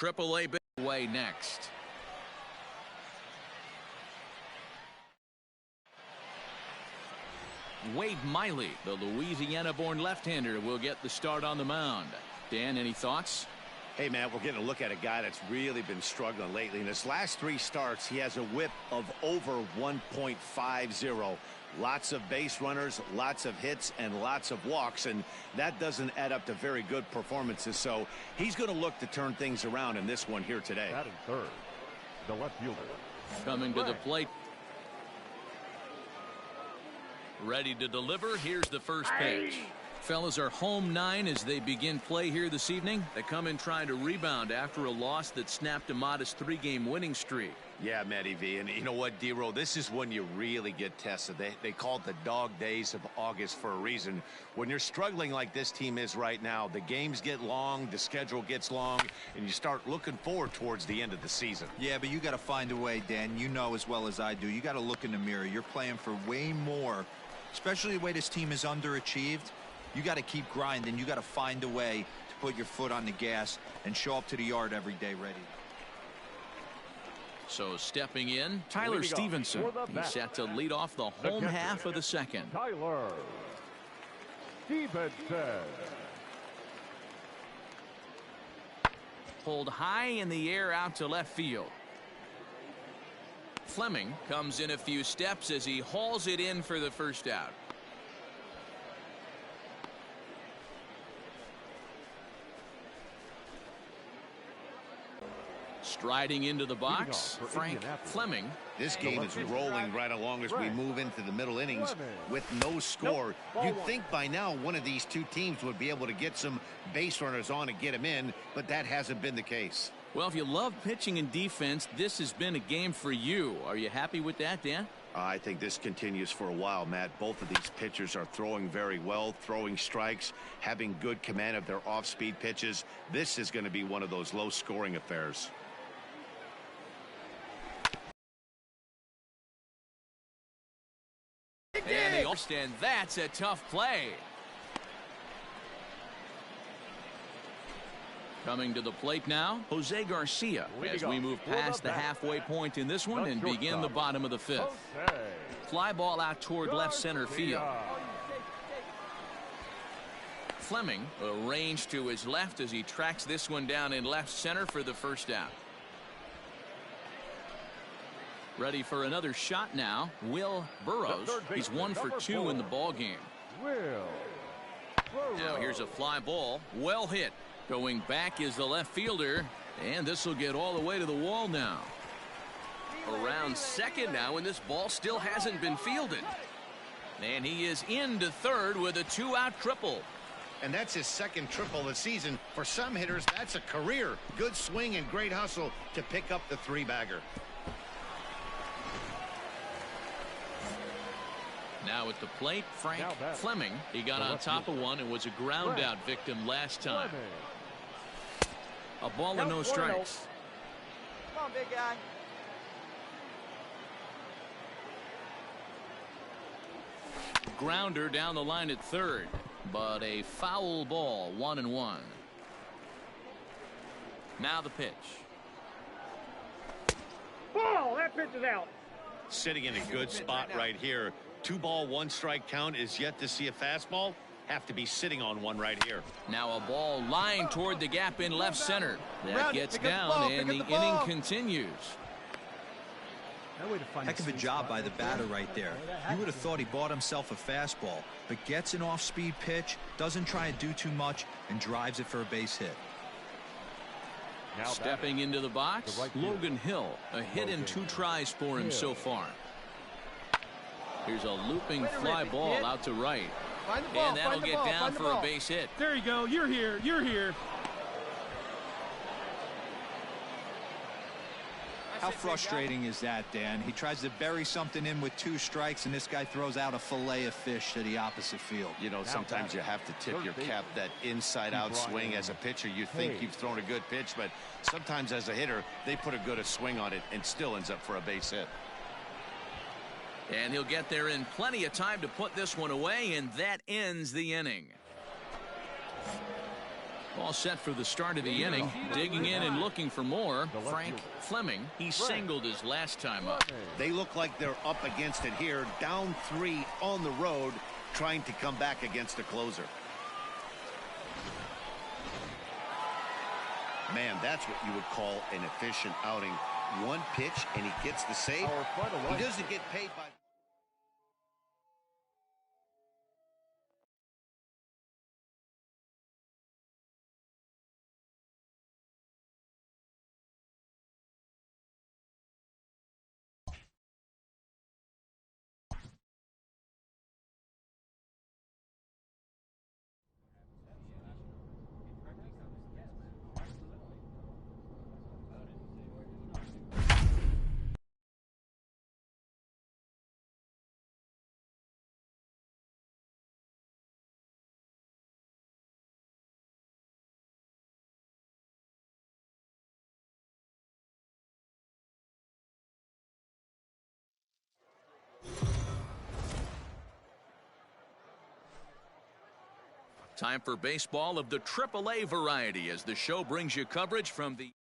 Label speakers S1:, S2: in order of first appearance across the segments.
S1: AAA way next. Wade Miley, the Louisiana-born left-hander, will get the start on the mound. Dan, any thoughts?
S2: Hey, man, we're getting a look at a guy that's really been struggling lately. In his last 3 starts, he has a whip of over 1.50. Lots of base runners, lots of hits, and lots of walks, and that doesn't add up to very good performances. So he's going to look to turn things around in this one here today.
S3: Batting third, the left fielder.
S1: Coming to the plate. Ready to deliver. Here's the first pitch. Fellas are home 9 as they begin play here this evening. They come in trying to rebound after a loss that snapped a modest 3-game winning streak.
S2: Yeah, Matty V, and you know what, D-Row, this is when you really get tested. They call it the dog days of August for a reason. When you're struggling like this team is right now, the games get long, the schedule gets long, and you start looking forward towards the end of the season.
S4: Yeah, but you got to find a way, Dan. You know as well as I do. You got to look in the mirror. You're playing for way more, especially the way this team is underachieved. You got to keep grinding. You got to find a way to put your foot on the gas and show up to the yard every day ready.
S1: So stepping in, Tyler Stevenson. He's set to lead off the home half of the second.
S3: Tyler Stevenson.
S1: Pulled high in the air out to left field. Fleming comes in a few steps as he hauls it in for the first out. Striding into the box, Frank Fleming.
S2: This game is rolling right along as we move into the middle innings with no score. You'd think by now one of these two teams would be able to get some base runners on and get them in, but that hasn't been the case.
S1: Well, if you love pitching and defense, this has been a game for you. Are you happy with that, Dan?
S2: I think this continues for a while, Matt. Both of these pitchers are throwing very well, throwing strikes, having good command of their off-speed pitches. This is going to be one of those low-scoring affairs.
S1: And they all stand. That's a tough play. Coming to the plate now, Jose Garcia, as we move past the halfway point in this one and begin the bottom of the 5th. Fly ball out toward left center field. Fleming arranged to his left as he tracks this one down in left center for the first out. Ready for another shot now, Will Burrows. He's 1 for 2 in the ball game. Now here's a fly ball, well hit. Going back is the left fielder, and this will get all the way to the wall now. Around second now, and this ball still hasn't been fielded. And he is into third with a 2-out triple.
S2: And that's his second triple of the season. For some hitters, that's a career. Good swing and great hustle to pick up the 3-bagger.
S1: Now at the plate, Frank Fleming. He got on top of one and was a ground-out victim last time. A ball and no strikes.
S5: Come on, big guy.
S1: Grounder down the line at third, but a foul ball, 1-1. Now the pitch.
S3: Ball, that pitch is out.
S2: Sitting in a good spot right here. 2-ball, 1-strike count is yet to see a fastball. Have to be sitting on one right here.
S1: Now a ball lined toward the gap in left center. That gets down, and the inning continues.
S4: Heck of a job by the batter right there. You would have thought he bought himself a fastball, but gets an off-speed pitch, doesn't try to do too much, and drives it for a base hit.
S1: Stepping into the box, Logan Hill. A hit in 2 tries for him so far. Here's a looping fly ball out to right. And that'll get down for a base hit.
S3: There you go. You're here. You're here.
S4: How frustrating is that, Dan? He tries to bury something in with 2 strikes, and this guy throws out a fillet of fish to the opposite field.
S2: You know, sometimes you have to tip your cap. That inside-out swing as a pitcher, you think you've thrown a good pitch, but sometimes as a hitter, they put a good swing on it and still ends up for a base hit.
S1: And he'll get there in plenty of time to put this one away, and that ends the inning. All set for the start of the inning. Digging in and looking for more. Frank Fleming. He singled his last time up.
S2: They look like they're up against it here. Down 3 on the road, trying to come back against a closer. Man, that's what you would call an efficient outing. One pitch, and he gets the save. He doesn't get paid by...
S1: Time for baseball of the AAA variety as the show brings you coverage from the...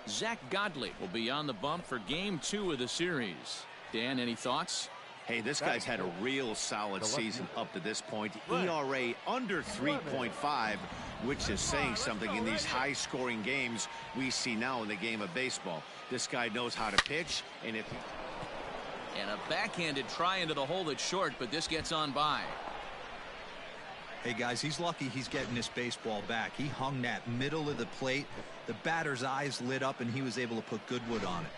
S1: Zach Godley will be on the bump for Game 2 of the series. Dan, any thoughts?
S2: Hey, this guy's had a real solid season up to this point. ERA under 3.5, which is saying something in these high-scoring games we see now in the game of baseball. This guy knows how to pitch, and if...
S1: And a backhanded try into the hole that's short, but this gets on by.
S4: Hey, guys, he's lucky he's getting this baseball back. He hung that middle of the plate. The batter's eyes lit up, and he was able to put Goodwood on it.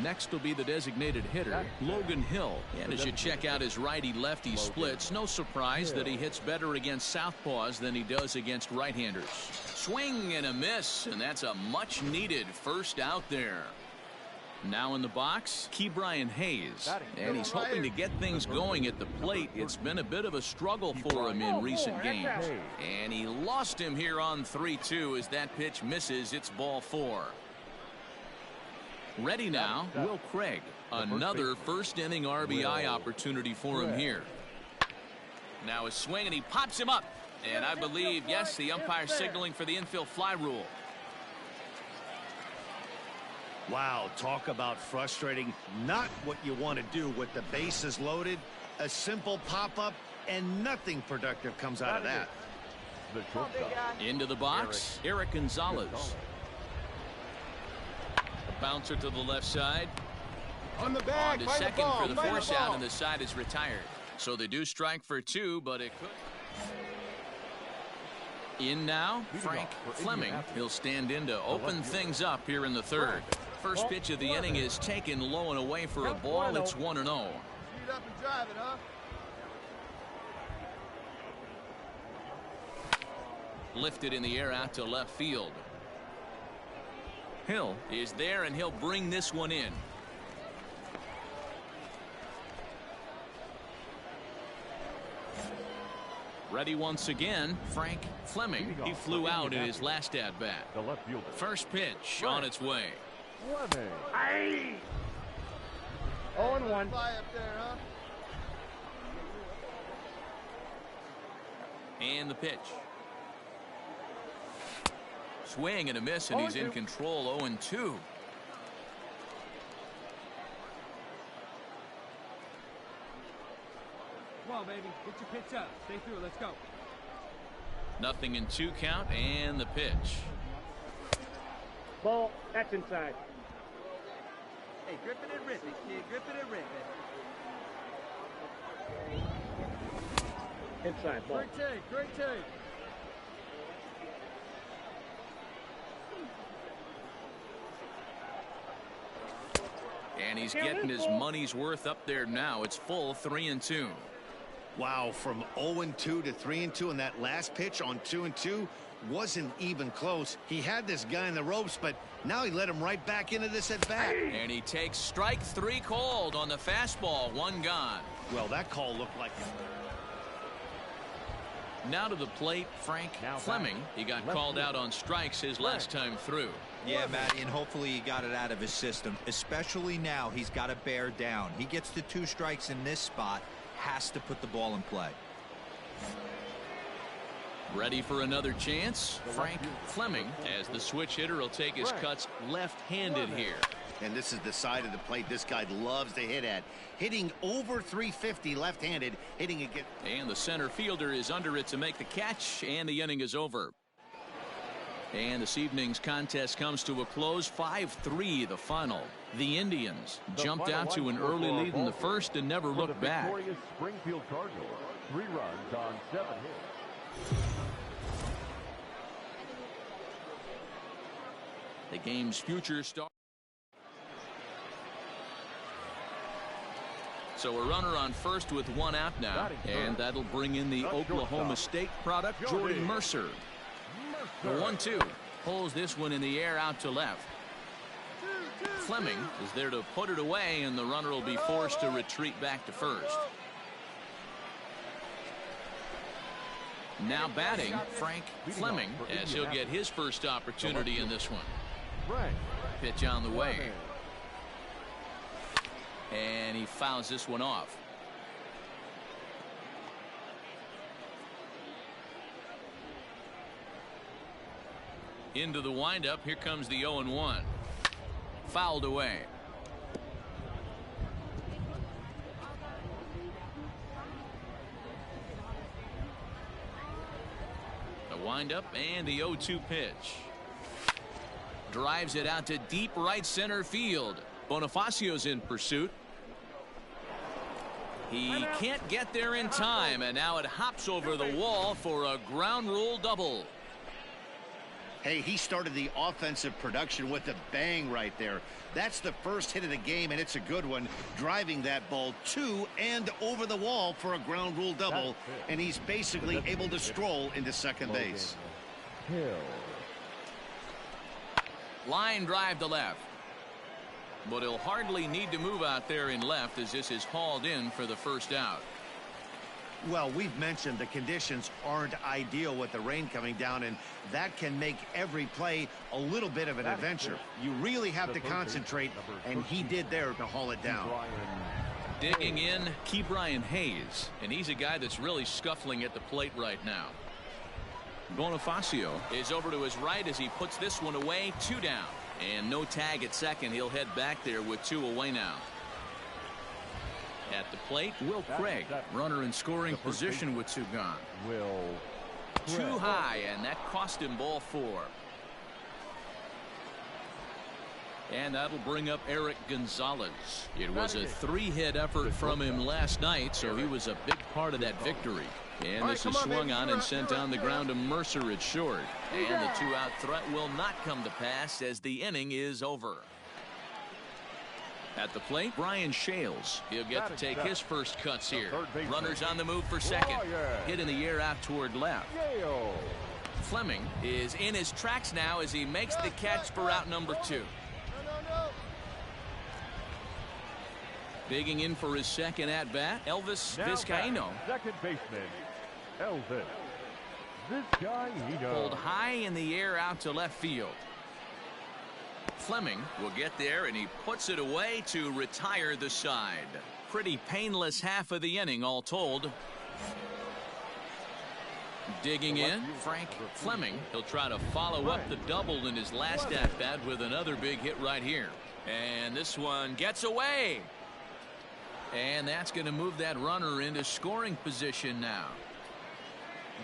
S1: Next will be the designated hitter, Logan Hill. And as you check out his righty-lefty splits, no surprise that he hits better against southpaws than he does against right-handers. Swing and a miss, and that's a much-needed first out there. Now in the box, Ke'Bryan Hayes, and he's hoping to get things going at the plate. It's been a bit of a struggle for him in recent games. And he lost him here on 3-2 as that pitch misses. It's ball 4. Ready now, Will Craig. Another first inning RBI opportunity for him here. Now a swing, and he pops him up. And I believe, yes, the umpire signaling for the infield fly rule.
S2: Wow, talk about frustrating. Not what you want to do with the bases loaded. A simple pop-up, and nothing productive comes out of that.
S1: Into the box, Eric Gonzalez. A bouncer to the left side.
S3: On the bag,
S1: On to second for the force out, and the side is retired. So they do strike for 2, but it could... In now, Frank Fleming. He'll stand in to open things up here in the third. First pitch of the inning is taken low and away for a ball. It's 1-0.
S5: Speed up and drive it, huh?
S1: Lifted in the air out to left field. Hill is there, and he'll bring this one in. Ready once again, Frank Fleming. He flew out in his last at-bat. First pitch on its way.
S3: Aye. 0-1.
S5: Fly up there, huh?
S1: And the pitch. Swing and a miss, and he's in control. 0-2.
S6: Come on, baby. Get your pitch up. Stay through. Let's go.
S1: Nothing in 2 count, and the pitch.
S3: Ball. That's inside.
S5: Hey, grip it and rip it, kid. Grip it and rip it.
S3: Inside. Ball.
S5: Great take. Great take.
S1: And he's getting his money's worth up there now. It's full 3-2.
S2: Wow, from 0-2 to 3-2, and that last pitch on 2-2 wasn't even close. He had this guy in the ropes, but now he let him right back into this at bat.
S1: And he takes strike 3 called on the fastball. 1 gone.
S2: Well, that call looked like...
S1: Now to the plate, Frank Fleming. He got called out on strikes his last time through.
S4: Yeah, Matty, and hopefully he got it out of his system. Especially now, he's got to bear down. He gets the 2 strikes in this spot, has to put the ball in play.
S1: Ready for another chance? Frank Fleming, as the switch hitter, will take his cuts left-handed here.
S2: And this is the side of the plate this guy loves to hit at. Hitting over 350 left-handed, hitting again.
S1: And the center fielder is under it to make the catch, and the inning is over. And this evening's contest comes to a close, 5-3 the final. The Indians jumped out to an early lead in the first and never looked back.
S3: Springfield Cardinals, 3 runs on 7 hits.
S1: The game's future star. So a runner on first with 1 out now, and that'll bring in the Oklahoma State product, Jordy Mercer. The 1-2 pulls this one in the air out to left. Fleming is there to put it away, and the runner will be forced to retreat back to first. Now batting, Frank Fleming, as he'll get his first opportunity in this one. Pitch on the way. And he fouls this one off. Into the windup. Here comes the 0-1. Fouled away. The windup and the 0-2 pitch. Drives it out to deep right center field. Bonifacio's in pursuit. He can't get there in time, and now it hops over the wall for a ground rule double.
S2: Hey, he started the offensive production with a bang right there. That's the first hit of the game, and it's a good one, driving that ball to and over the wall for a ground rule double, and he's basically able to stroll into second base.
S1: Line drive to left. But he'll hardly need to move out there in left, as this is hauled in for the first out.
S2: Well, we've mentioned the conditions aren't ideal with the rain coming down, and that can make every play a little bit of an adventure. You really have to concentrate, and he did there to haul it down.
S1: Digging in, Ke'Bryan Hayes, and he's a guy that's really scuffling at the plate right now. Bonifacio is over to his right as he puts this one away, 2 down. And no tag at second. He'll head back there with 2 away now. At the plate, Will Craig, runner in scoring position with 2 gone. Too high, and that cost him ball 4. And that'll bring up Eric Gonzalez. It was a 3-hit effort from him last night, so he was a big part of that victory. And this is swung on and sent on the ground to Mercer at short. And the 2-out threat will not come to pass as the inning is over. At the plate, Brian Shales. He'll get to take his first cuts here. Runners on the move for second. Hit in the air out toward left. Fleming is in his tracks now as he makes the catch for out number 2. Digging in for his second at-bat, Elvis Vizcaino.
S3: Second baseman, Elvis Vizcaino.
S1: Pulled high in the air out to left field. Fleming will get there, and he puts it away to retire the side. Pretty painless half of the inning, all told. Digging in, Frank Fleming. He'll try to follow up the double in his last at-bat with another big hit right here. And this one gets away. And that's going to move that runner into scoring position now.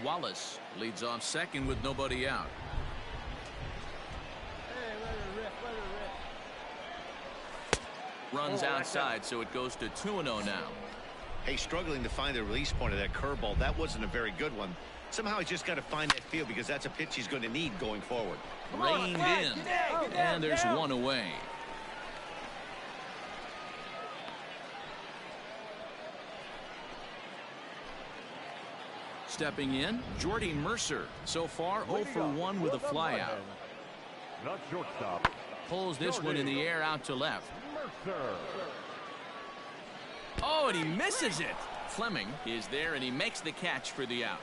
S1: Wallace leads off second with nobody out. Runs outside, so it goes to 2-0 now.
S2: Hey, struggling to find the release point of that curveball. That wasn't a very good one. Somehow he's just got to find that field, because that's a pitch he's going to need going forward.
S1: Reined in, and there's 1 away. Stepping in, Jordy Mercer. So far, 0 for 1 with a flyout.
S3: Not shortstop.
S1: Pulls this one in the air out to left. Oh, and he misses it. Fleming is there, and he makes the catch for the out.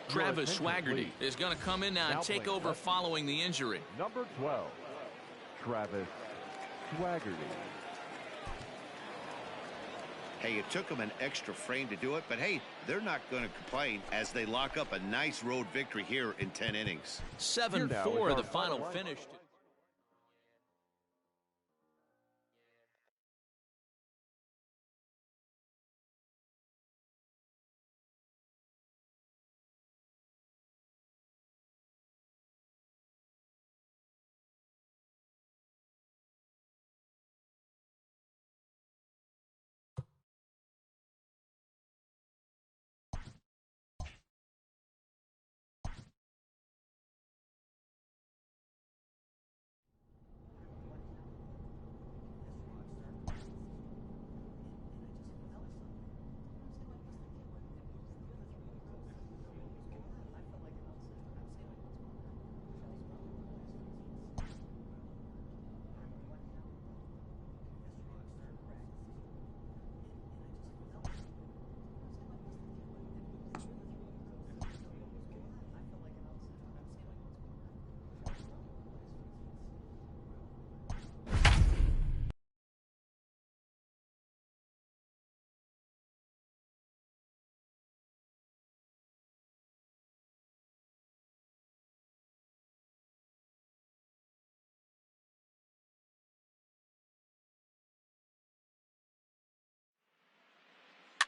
S1: Travis Swaggerty is going to come in now and take over following the injury.
S3: Number 12, Travis Swaggerty.
S2: Hey, it took them an extra frame to do it, but hey, they're not going to complain as they lock up a nice road victory here in 10 innings.
S1: 7-4 the final finish.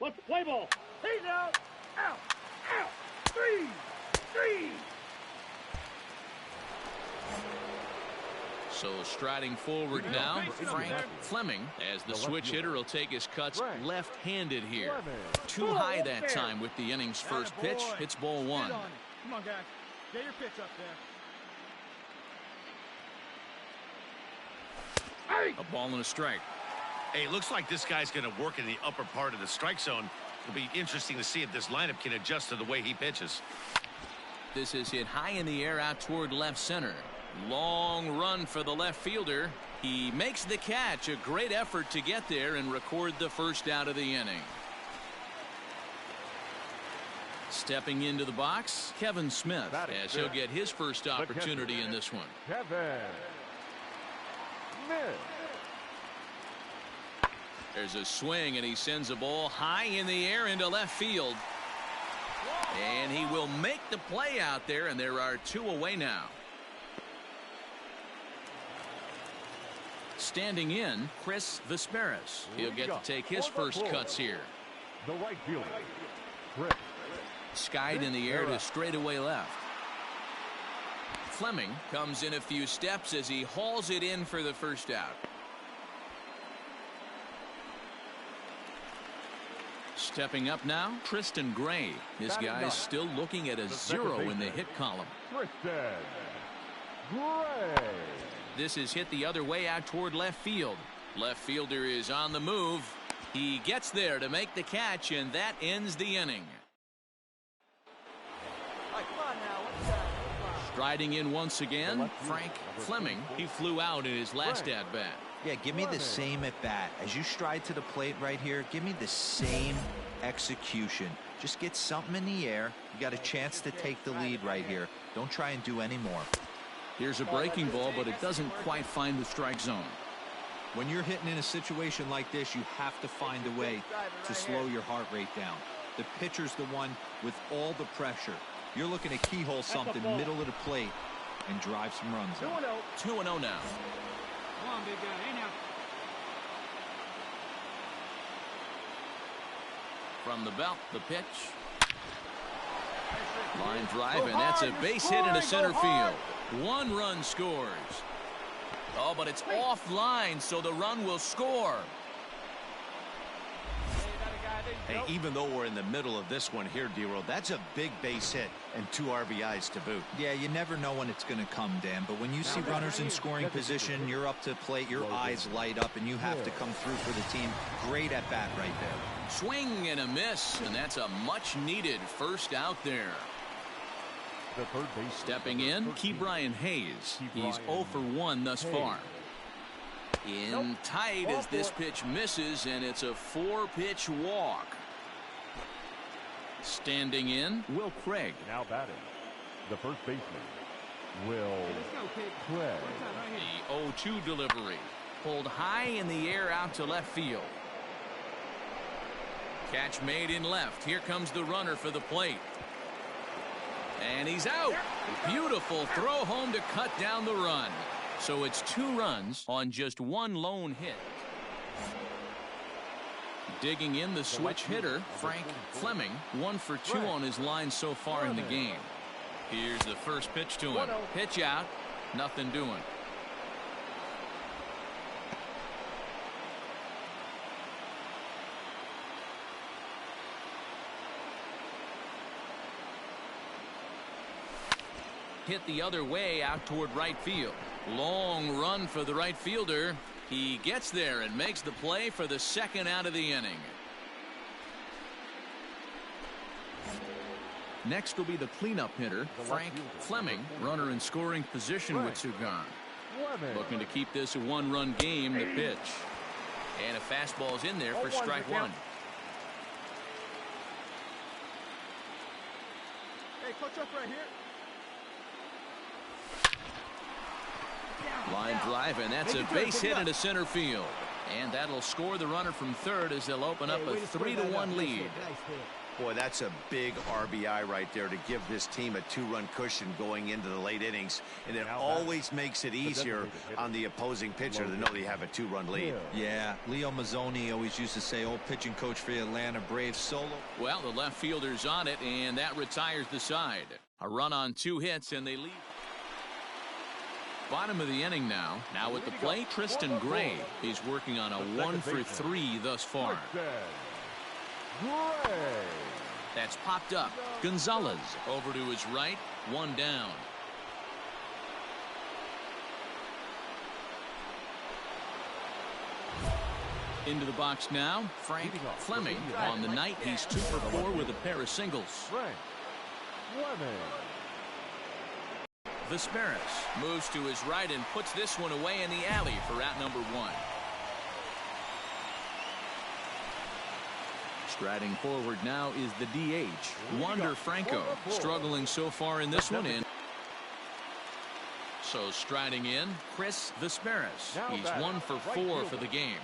S6: Let's play ball. He's out. Out. Out. 3.
S1: So striding forward now, Frank Fleming, as the switch hitter will take his cuts left-handed here. Too high that time with the inning's first pitch. Hits ball 1.
S6: Come on, guys. Get your pitch up there.
S1: A ball and a strike.
S2: Hey, it looks like this guy's going to work in the upper part of the strike zone. It'll be interesting to see if this lineup can adjust to the way he pitches.
S1: This is hit high in the air out toward left center. Long run for the left fielder. He makes the catch. A great effort to get there and record the first out of the inning. Stepping into the box, Kevin Smith, as he'll get his first opportunity in this one.
S3: Kevin Smith.
S1: There's a swing, and he sends a ball high in the air into left field. And he will make the play out there, and there are 2 away now. Standing in, Chris Vesperis. He'll get to take his first cuts here.
S3: The right fielder, Chris.
S1: Skied in the air to straightaway left. Fleming comes in a few steps as he hauls it in for the first out. Stepping up now, Tristan Gray. This guy's still looking at a 0 in the hit column.
S3: Tristan Gray.
S1: This is hit the other way out toward left field. Left fielder is on the move. He gets there to make the catch, and that ends the inning. Striding in once again, Frank Fleming. He flew out in his last at-bat.
S4: Yeah, give me the same at bat. As you stride to the plate right here, give me the same execution. Just get something in the air. You got a chance to take the lead right here. Don't try and do any more.
S1: Here's a breaking ball, but it doesn't quite find the strike zone.
S4: When you're hitting in a situation like this, you have to find a way to slow your heart rate down. The pitcher's the one with all the pressure. You're looking to keyhole something middle of the plate and drive some runs out.
S1: 2-0 now.
S6: Come on, big guy. Hey, now.
S1: From the belt, the pitch. Line drive, and that's a base hit into center field. 1 run scores. Oh, but it's offline, so the run will score.
S2: Hey, even though we're in the middle of this one here, D-Roll, that's a big base hit and 2 RBIs to boot.
S4: Yeah, you never know when it's going to come, Dan, but when you see runners in scoring position, you're up to plate, your eyes light up, and you have to come through for the team. Great at bat right there.
S1: Swing and a miss, and that's a much-needed first out there.
S3: The third base.
S1: Stepping in, Ke'Bryan Hayes. He's 0 for 1 thus far. In tight as this pitch misses, and it's a 4-pitch walk. Standing in, Will Craig.
S3: Now batting, the first baseman, Will Craig.
S1: The 0-2 delivery. Pulled high in the air out to left field. Catch made in left. Here comes the runner for the plate. And he's out. Beautiful throw home to cut down the run. So it's 2 runs on just 1 lone hit. Digging in the switch hitter, Frank Fleming, 1 for 2 on his line so far in the game. Here's the first pitch to him. Pitch out, nothing doing. Hit the other way out toward right field. Long run for the right fielder. He gets there and makes the play for the 2nd out of the inning. Next will be the cleanup hitter, Frank Fleming, runner in scoring position with 2 gone. Looking to keep this a 1-run game. The pitch. And a fastball's in there for strike 1.
S5: Hey, coach up right here.
S1: Line drive, and that's a base hit into center field. And that'll score the runner from third as they'll open up a 3-1 lead.
S2: Boy, that's a big RBI right there to give this team a 2-run cushion going into the late innings. And it always makes it easier on the opposing pitcher to know they have a 2-run lead.
S4: Yeah, Leo Mazzoni always used to say, old pitching coach for the Atlanta Braves, solo.
S1: Well, the left fielder's on it, and that retires the side. A run on 2 hits, and they lead. Bottom of the inning now. Now at the plate, Tristan Gray. He's working on a 1 for 3 thus far. That's popped up. Gonzalez over to his right. 1 down. Into the box now, Frank Fleming. On the night, he's 2 for 4 with a pair of singles. Vesperis moves to his right and puts this one away in the alley for out number 1. Striding forward now is the DH, Wander Franco, struggling so far in this one. So striding in, Chris Vesperis. He's 1 for 4 for the game.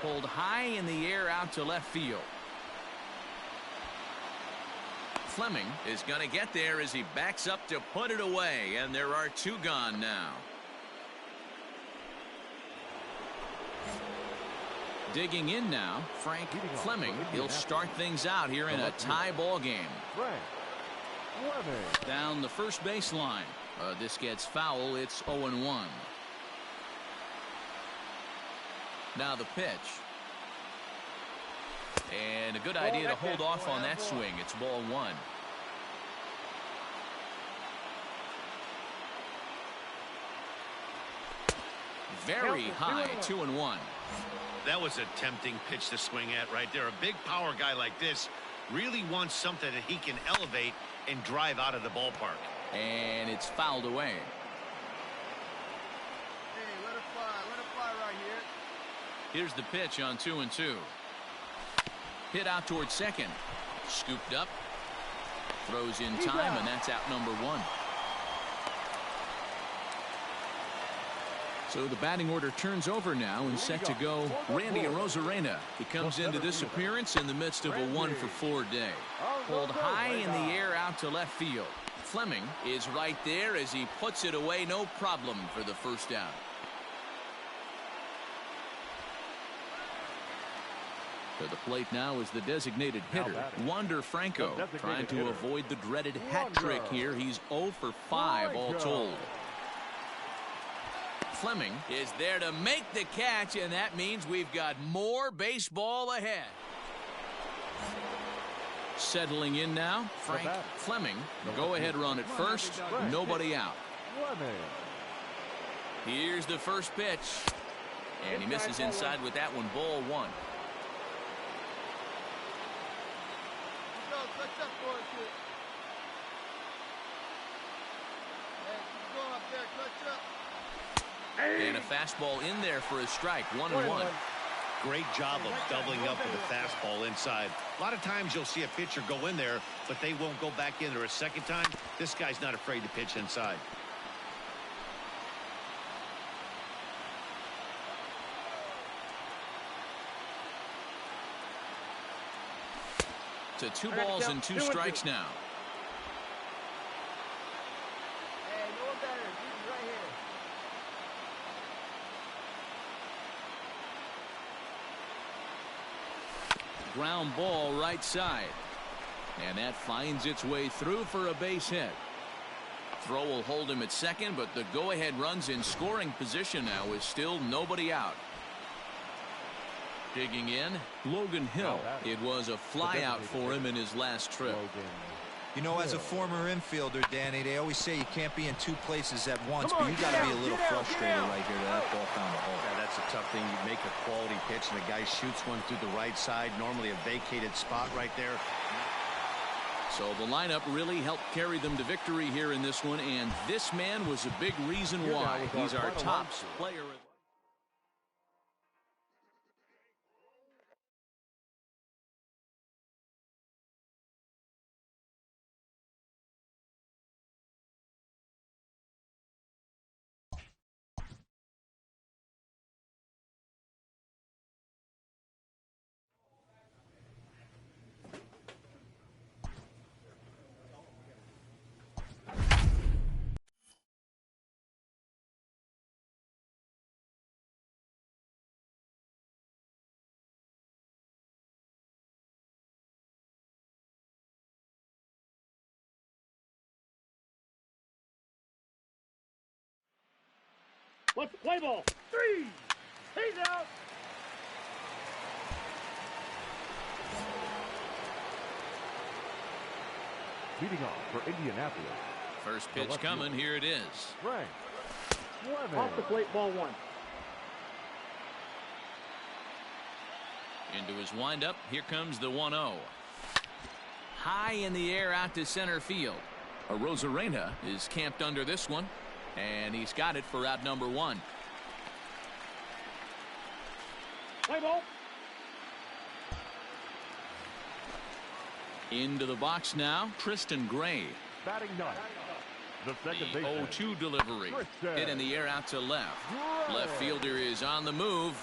S1: Pulled high in the air out to left field. Fleming is going to get there as he backs up to put it away, and there are 2 gone now. Digging in now, Frank Fleming. He'll start things out here in a tie ball game. Down the first baseline. This gets foul. It's 0-1. Now the pitch. And a good idea to hold off on that swing. It's ball 1. Very high, 2-1.
S2: That was a tempting pitch to swing at right there. A big power guy like this really wants something that he can elevate and drive out of the ballpark.
S1: And it's fouled away.
S5: Hey, let it fly right here.
S1: Here's the pitch on 2-2. Hit out towards second. Scooped up. Throws in time, and that's out number 1. So the batting order turns over now, and set to go Randy Arozarena. He comes into this appearance in the midst of a 1 for 4 day. Pulled high in the air out to left field. Fleming is right there as he puts it away, no problem for the first out. To the plate now is the designated hitter, Wander Franco, trying to avoid the dreaded hat trick here. He's 0 for 5 all told. Fleming is there to make the catch, and that means we've got more baseball ahead. Settling in now, Frank Fleming. Go-ahead run at first, nobody out. Here's the first pitch, and he misses inside with that one, ball 1. And a fastball in there for a strike, 1-1.
S2: Great job of doubling up with a fastball inside. A lot of times you'll see a pitcher go in there, but they won't go back in there a second time. This guy's not afraid to pitch inside.
S1: To 2 balls and 2 strikes now.
S5: Hey, no one better. He's right here.
S1: Ground ball right side. And that finds its way through for a base hit. Throw will hold him at second, but the go-ahead runs in scoring position now with still nobody out. Digging in, Logan Hill. It was a flyout for him in his last trip.
S4: You know, as a former infielder, Danny, they always say you can't be in 2 places at once, but you got to be a little frustrated right here that ball found the hole.
S2: Yeah, that's a tough thing. You make a quality pitch and the guy shoots one through the right side, normally a vacated spot right there.
S1: So the lineup really helped carry them to victory here in this one, and this man was a big reason why. He's our top player.
S6: What's the play ball? 3. He's out.
S3: Leading off for Indianapolis,
S1: First pitch coming. Here it is.
S3: Frank Fleming.
S6: Off the plate, ball 1.
S1: Into his windup. Here comes the 1-0. High in the air out to center field. Arozarena is camped under this one, and he's got it for out number 1.
S6: Play ball.
S1: Into the box now, Tristan Gray.
S3: Batting ninth, the second
S1: The
S3: baseman.
S1: 0-2 delivery. Hit in the air out to left. Left fielder is on the move.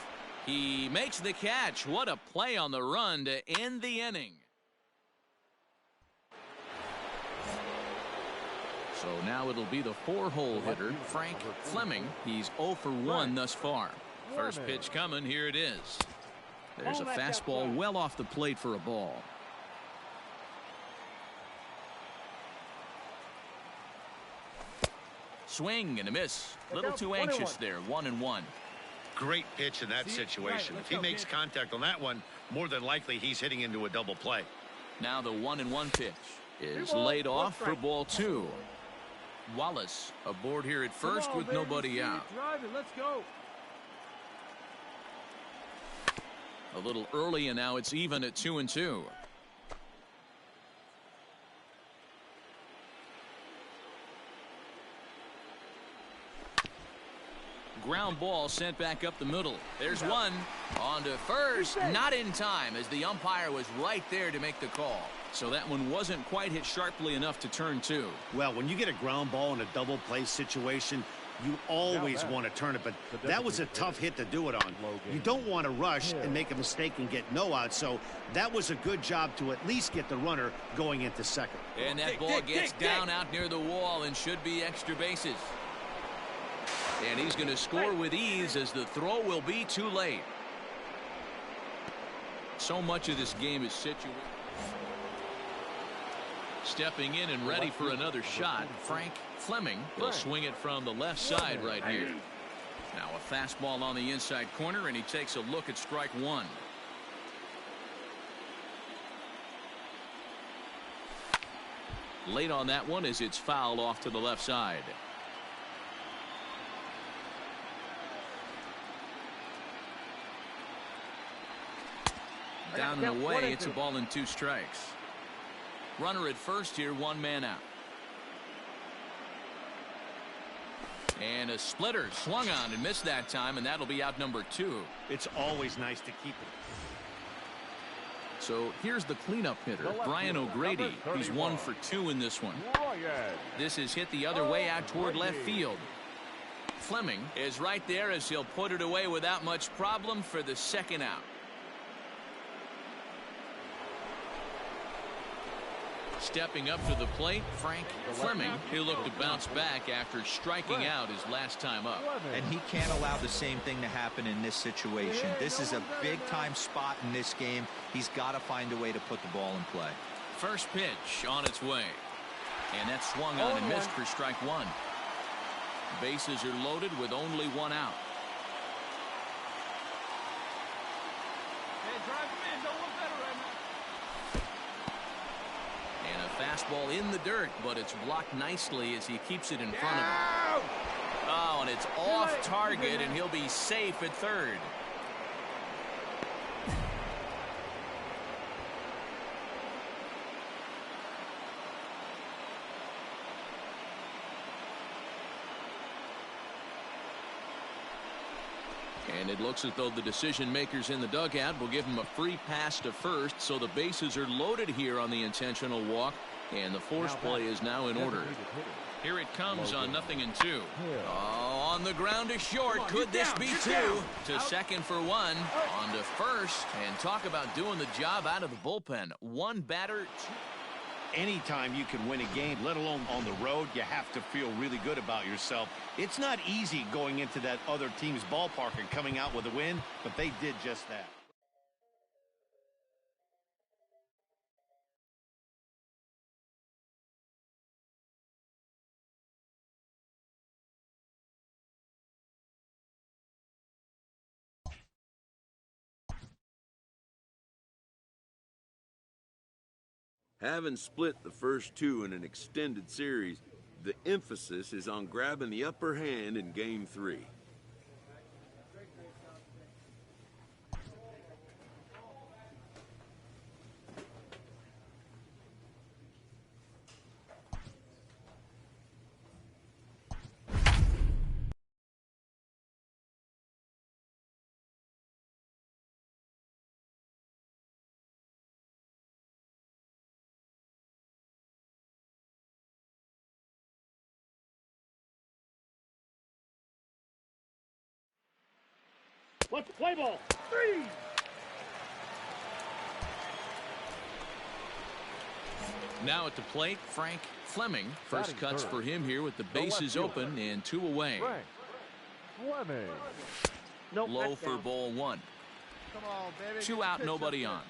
S1: He makes the catch. What a play on the run to end the inning. So now it'll be the 4-hole hitter, Frank Fleming. He's 0 for 1 thus far. First pitch coming. Here it is. There's a fastball well off the plate for a ball. Swing and a miss. A little too anxious there. 1-1.
S2: Great pitch in that situation. If he makes contact on that one, more than likely he's hitting into a double play.
S1: Now the 1-1 pitch is laid off for ball 2. Wallace aboard here at first with nobody out.
S6: Let's go.
S1: A little early, and now it's even at 2-2. Ground ball sent back up the middle. There's one. On to first. Not in time, as the umpire was right there to make the call. So that one wasn't quite hit sharply enough to turn 2.
S2: Well, when you get a ground ball in a double play situation, you always want to turn it, but that was a tough hit to do it on. You don't want to rush and make a mistake and get no out, so that was a good job to at least get the runner going into second.
S1: And that ball gets down out near the wall and should be extra bases. And he's going to score with ease, as the throw will be too late. So much of this game is situated. Stepping in and ready for another shot, Frank Fleming. He'll swing it from the left side right here. Now a fastball on the inside corner, and he takes a look at strike 1. Late on that one as it's fouled off to the left side. Down and away, it's a ball and 2 strikes. Runner at first here, 1 man out. And a splitter swung on and missed that time, and that'll be out number 2.
S2: It's always nice to keep it.
S1: So here's the cleanup hitter, Brian O'Grady. He's 1 for 2 in this one. This is hit the other way out toward left field. Fleming is right there as he'll put it away without much problem for the second out. Stepping up to the plate, Frank Fleming. He'll look to bounce back after striking out his last time up.
S4: And he can't allow the same thing to happen in this situation. This is a big-time spot in this game. He's got to find a way to put the ball in play.
S1: First pitch on its way. And that swung on and missed for strike 1. Bases are loaded with only 1 out.
S6: Hey, drive him in. Don't look better right now.
S1: And a fastball in the dirt, but it's blocked nicely as he keeps it in front of him. Oh, and it's off target, and he'll be safe at third. And it looks as though the decision makers in the dugout will give him a free pass to first, so the bases are loaded here on the intentional walk, and the force play is now in order. Here it comes on 0-2. Oh, on the ground to short. Could this be 2? To second for 1. On to first. And talk about doing the job out of the bullpen. 1 batter.
S2: Anytime you can win a game, let alone on the road, you have to feel really good about yourself. It's not easy going into that other team's ballpark and coming out with a win, but they did just that.
S7: Having split the first 2 in an extended series, the emphasis is on grabbing the upper hand in Game 3.
S6: Let's play ball. 3.
S1: Now at the plate, Frank Fleming. First cuts for him here with the bases open and 2 away.
S3: Fleming.
S1: Low for ball 1.
S5: Come on, baby.
S1: 2 out, nobody on.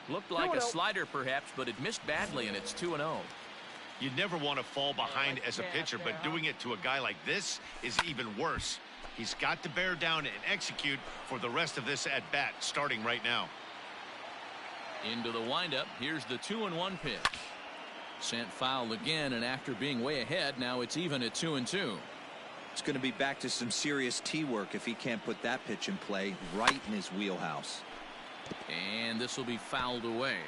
S1: Looked like a slider perhaps, but it missed badly, and it's 2-0.
S2: You never want to fall behind as a pitcher, but doing it to a guy like this is even worse. He's got to bear down and execute for the rest of this at-bat, starting right now.
S1: Into the windup. Here's the 2-1 pitch. Sent foul again, and after being way ahead, now it's even at 2-2.
S4: It's going to be back to some serious tee work if he can't put that pitch in play right in his wheelhouse.
S1: And this will be fouled away.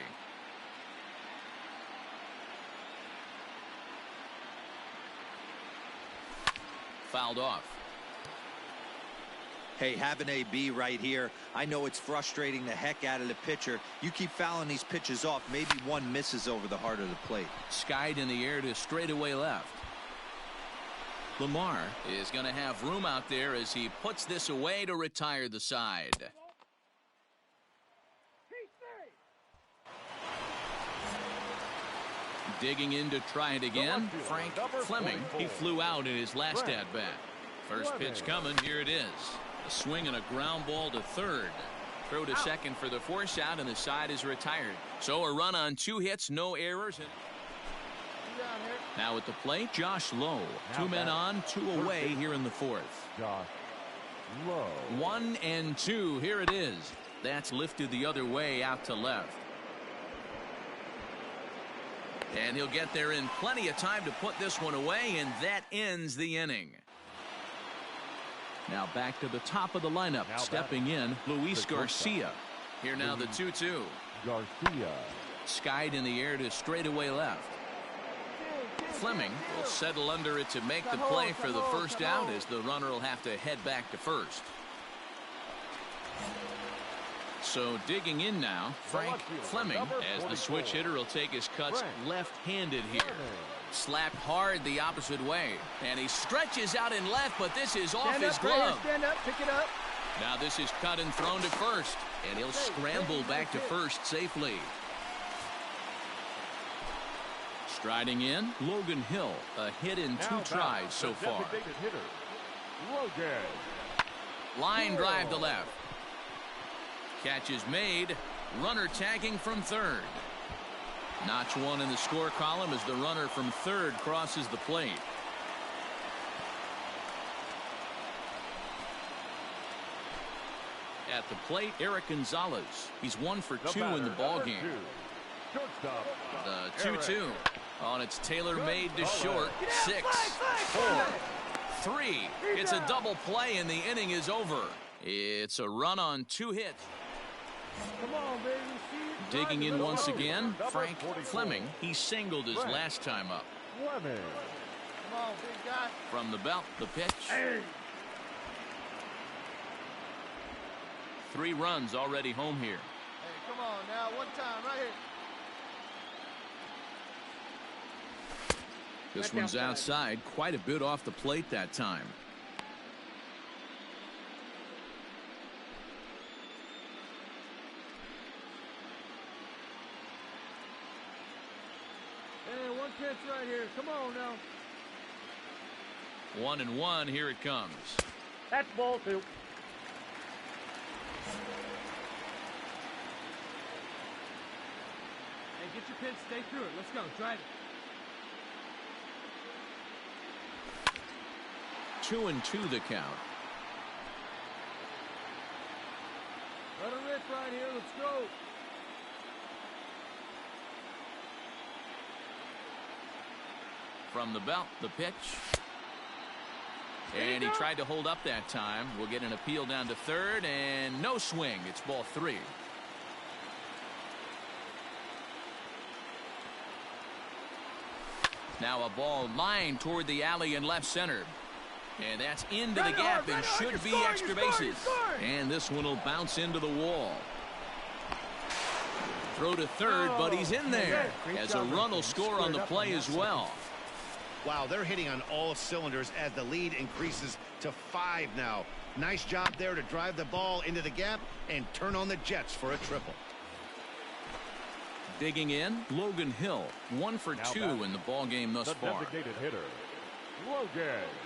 S1: Fouled off.
S4: Hey, have an AB right here. I know it's frustrating the heck out of the pitcher. You keep fouling these pitches off, maybe one misses over the heart of the plate.
S1: Skied in the air to straightaway left. Lamar is going to have room out there as he puts this away to retire the side. Digging in to try it again, Frank Fleming. He flew out in his last at-bat. First pitch coming, here it is. A swing and a ground ball to third. Throw to second for the force out, and the side is retired. So a run on 2 hits, no errors. Now at the plate, Josh Lowe. 2 men on, 2 away here in the 4th.
S3: Josh Lowe.
S1: 1-2, here it is. That's lifted the other way out to left. And he'll get there in plenty of time to put this one away, and that ends the inning. Now back to the top of the lineup. Stepping in, Luis Garcia. Here now the 2-2.
S3: Garcia.
S1: Skied in the air to straightaway left. Fleming will settle under it to make the play for the first out, as the runner will have to head back to first. So digging in now, Frank Fleming, as the switch hitter will take his cuts left-handed here. Slapped hard the opposite way, and he stretches out in left, but this is off his glove.
S5: Stand up, pick it up.
S1: Now this is cut and thrown to first, and he'll scramble back to first safely. Striding in, Logan Hill, a hit in 2 tries so far. Line drive to left. Catch is made. Runner tagging from third. Notch 1 in the score column as the runner from third crosses the plate. At the plate, Eric Gonzalez. He's 1 for 2 in the ballgame. The 2-2. Oh, and it's tailor-made to short. 6, 4, 3. It's a double play, and the inning is over. It's a run on 2 hits.
S6: Come on, baby.
S1: Digging in once again, Frank Fleming. He singled his last time up.
S6: Fleming.
S5: Come on, big guy.
S1: From the belt, the pitch.
S6: Hey.
S1: 3 runs already home here.
S5: Hey, come on now. One time, right here.
S1: This one's outside, quite a bit off the plate that time.
S6: Hey, 1 pitch right here. Come on now.
S1: 1-1, here it comes.
S6: That's ball 2.
S5: Hey, get your pitch, stay through it. Let's go, drive it.
S1: 2-2 the count.
S6: Let her rip right here. Let's go.
S1: From the belt, the pitch. And he tried to hold up that time. We'll get an appeal down to third, and no swing. It's ball 3. Now a ball lined toward the alley in left center. And that's into the gap and should be extra bases. And this one will bounce into the wall. Throw to third, but he's in there. As a run will score on the play as well.
S2: Wow, they're hitting on all cylinders as the lead increases to 5 now. Nice job there to drive the ball into the gap and turn on the Jets for a triple.
S1: Digging in, Logan Hill, 1 for 2 in the ball game thus far.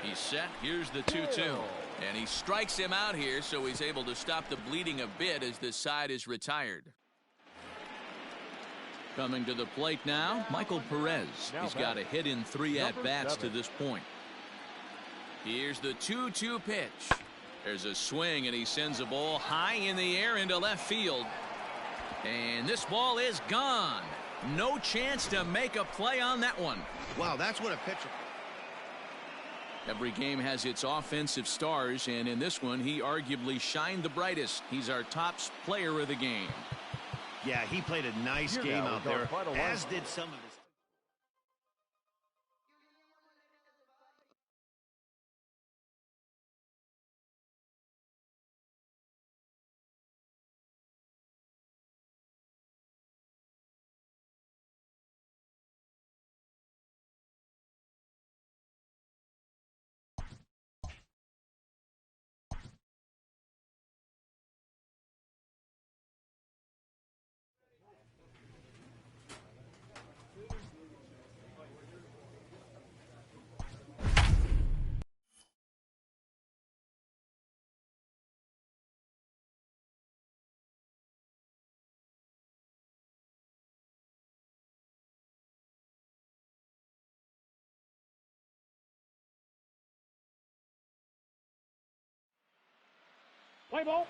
S1: He's set. Here's the 2-2. And he strikes him out here, so he's able to stop the bleeding a bit as this side is retired. Coming to the plate now, Michael Perez. He's got a hit in 3 at-bats to this point. Here's the 2-2 pitch. There's a swing, and he sends a ball high in the air into left field. And this ball is gone. No chance to make a play on that one.
S2: Wow, that's what a pitcher.
S1: Every game has its offensive stars, and in this one, he arguably shined the brightest. He's our top player of the game.
S2: Yeah, he played a nice game out there, as did some of his.
S6: Play ball.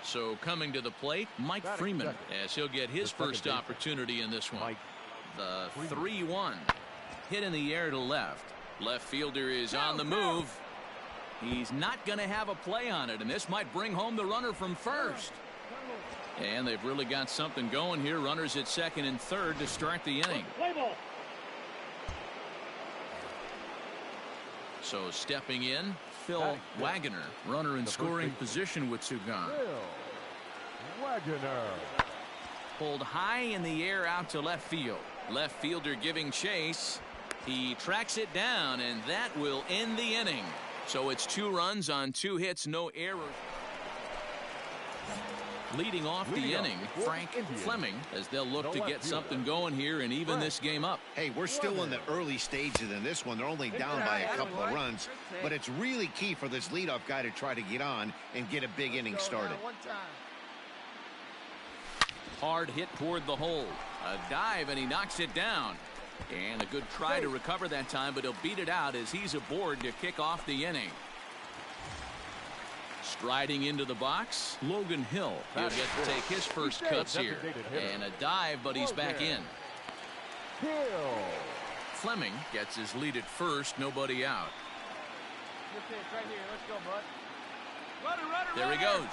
S1: So coming to the plate, Mike Freeman, as he'll get his first opportunity in this one. The 3-1. Hit in the air to left. Left fielder is on the move. He's not going to have a play on it, and this might bring home the runner from first. And they've really got something going here. Runners at second and third to start the inning. So stepping in, Phil Wagner, runner in scoring position with two gone.
S3: Wagner.
S1: Pulled high in the air out to left field. Left fielder giving chase. He tracks it down, and that will end the inning. So it's 2 runs on 2 hits, no errors. Leading off the inning, Frank Fleming, as they'll look to get something going here and even this game up.
S2: Hey, we're still in the early stages in this one. They're only down by a couple of runs, but it's really key for this leadoff guy to try to get on and get a big inning started.
S1: Hard hit toward the hole. A dive, and he knocks it down. And a good try to recover that time, but he'll beat it out as he's aboard to kick off the inning. Striding into the box, Logan Hill. He'll get to take his first cuts here. And a dive, but he's back in. Fleming gets his lead at first, nobody out. There he goes.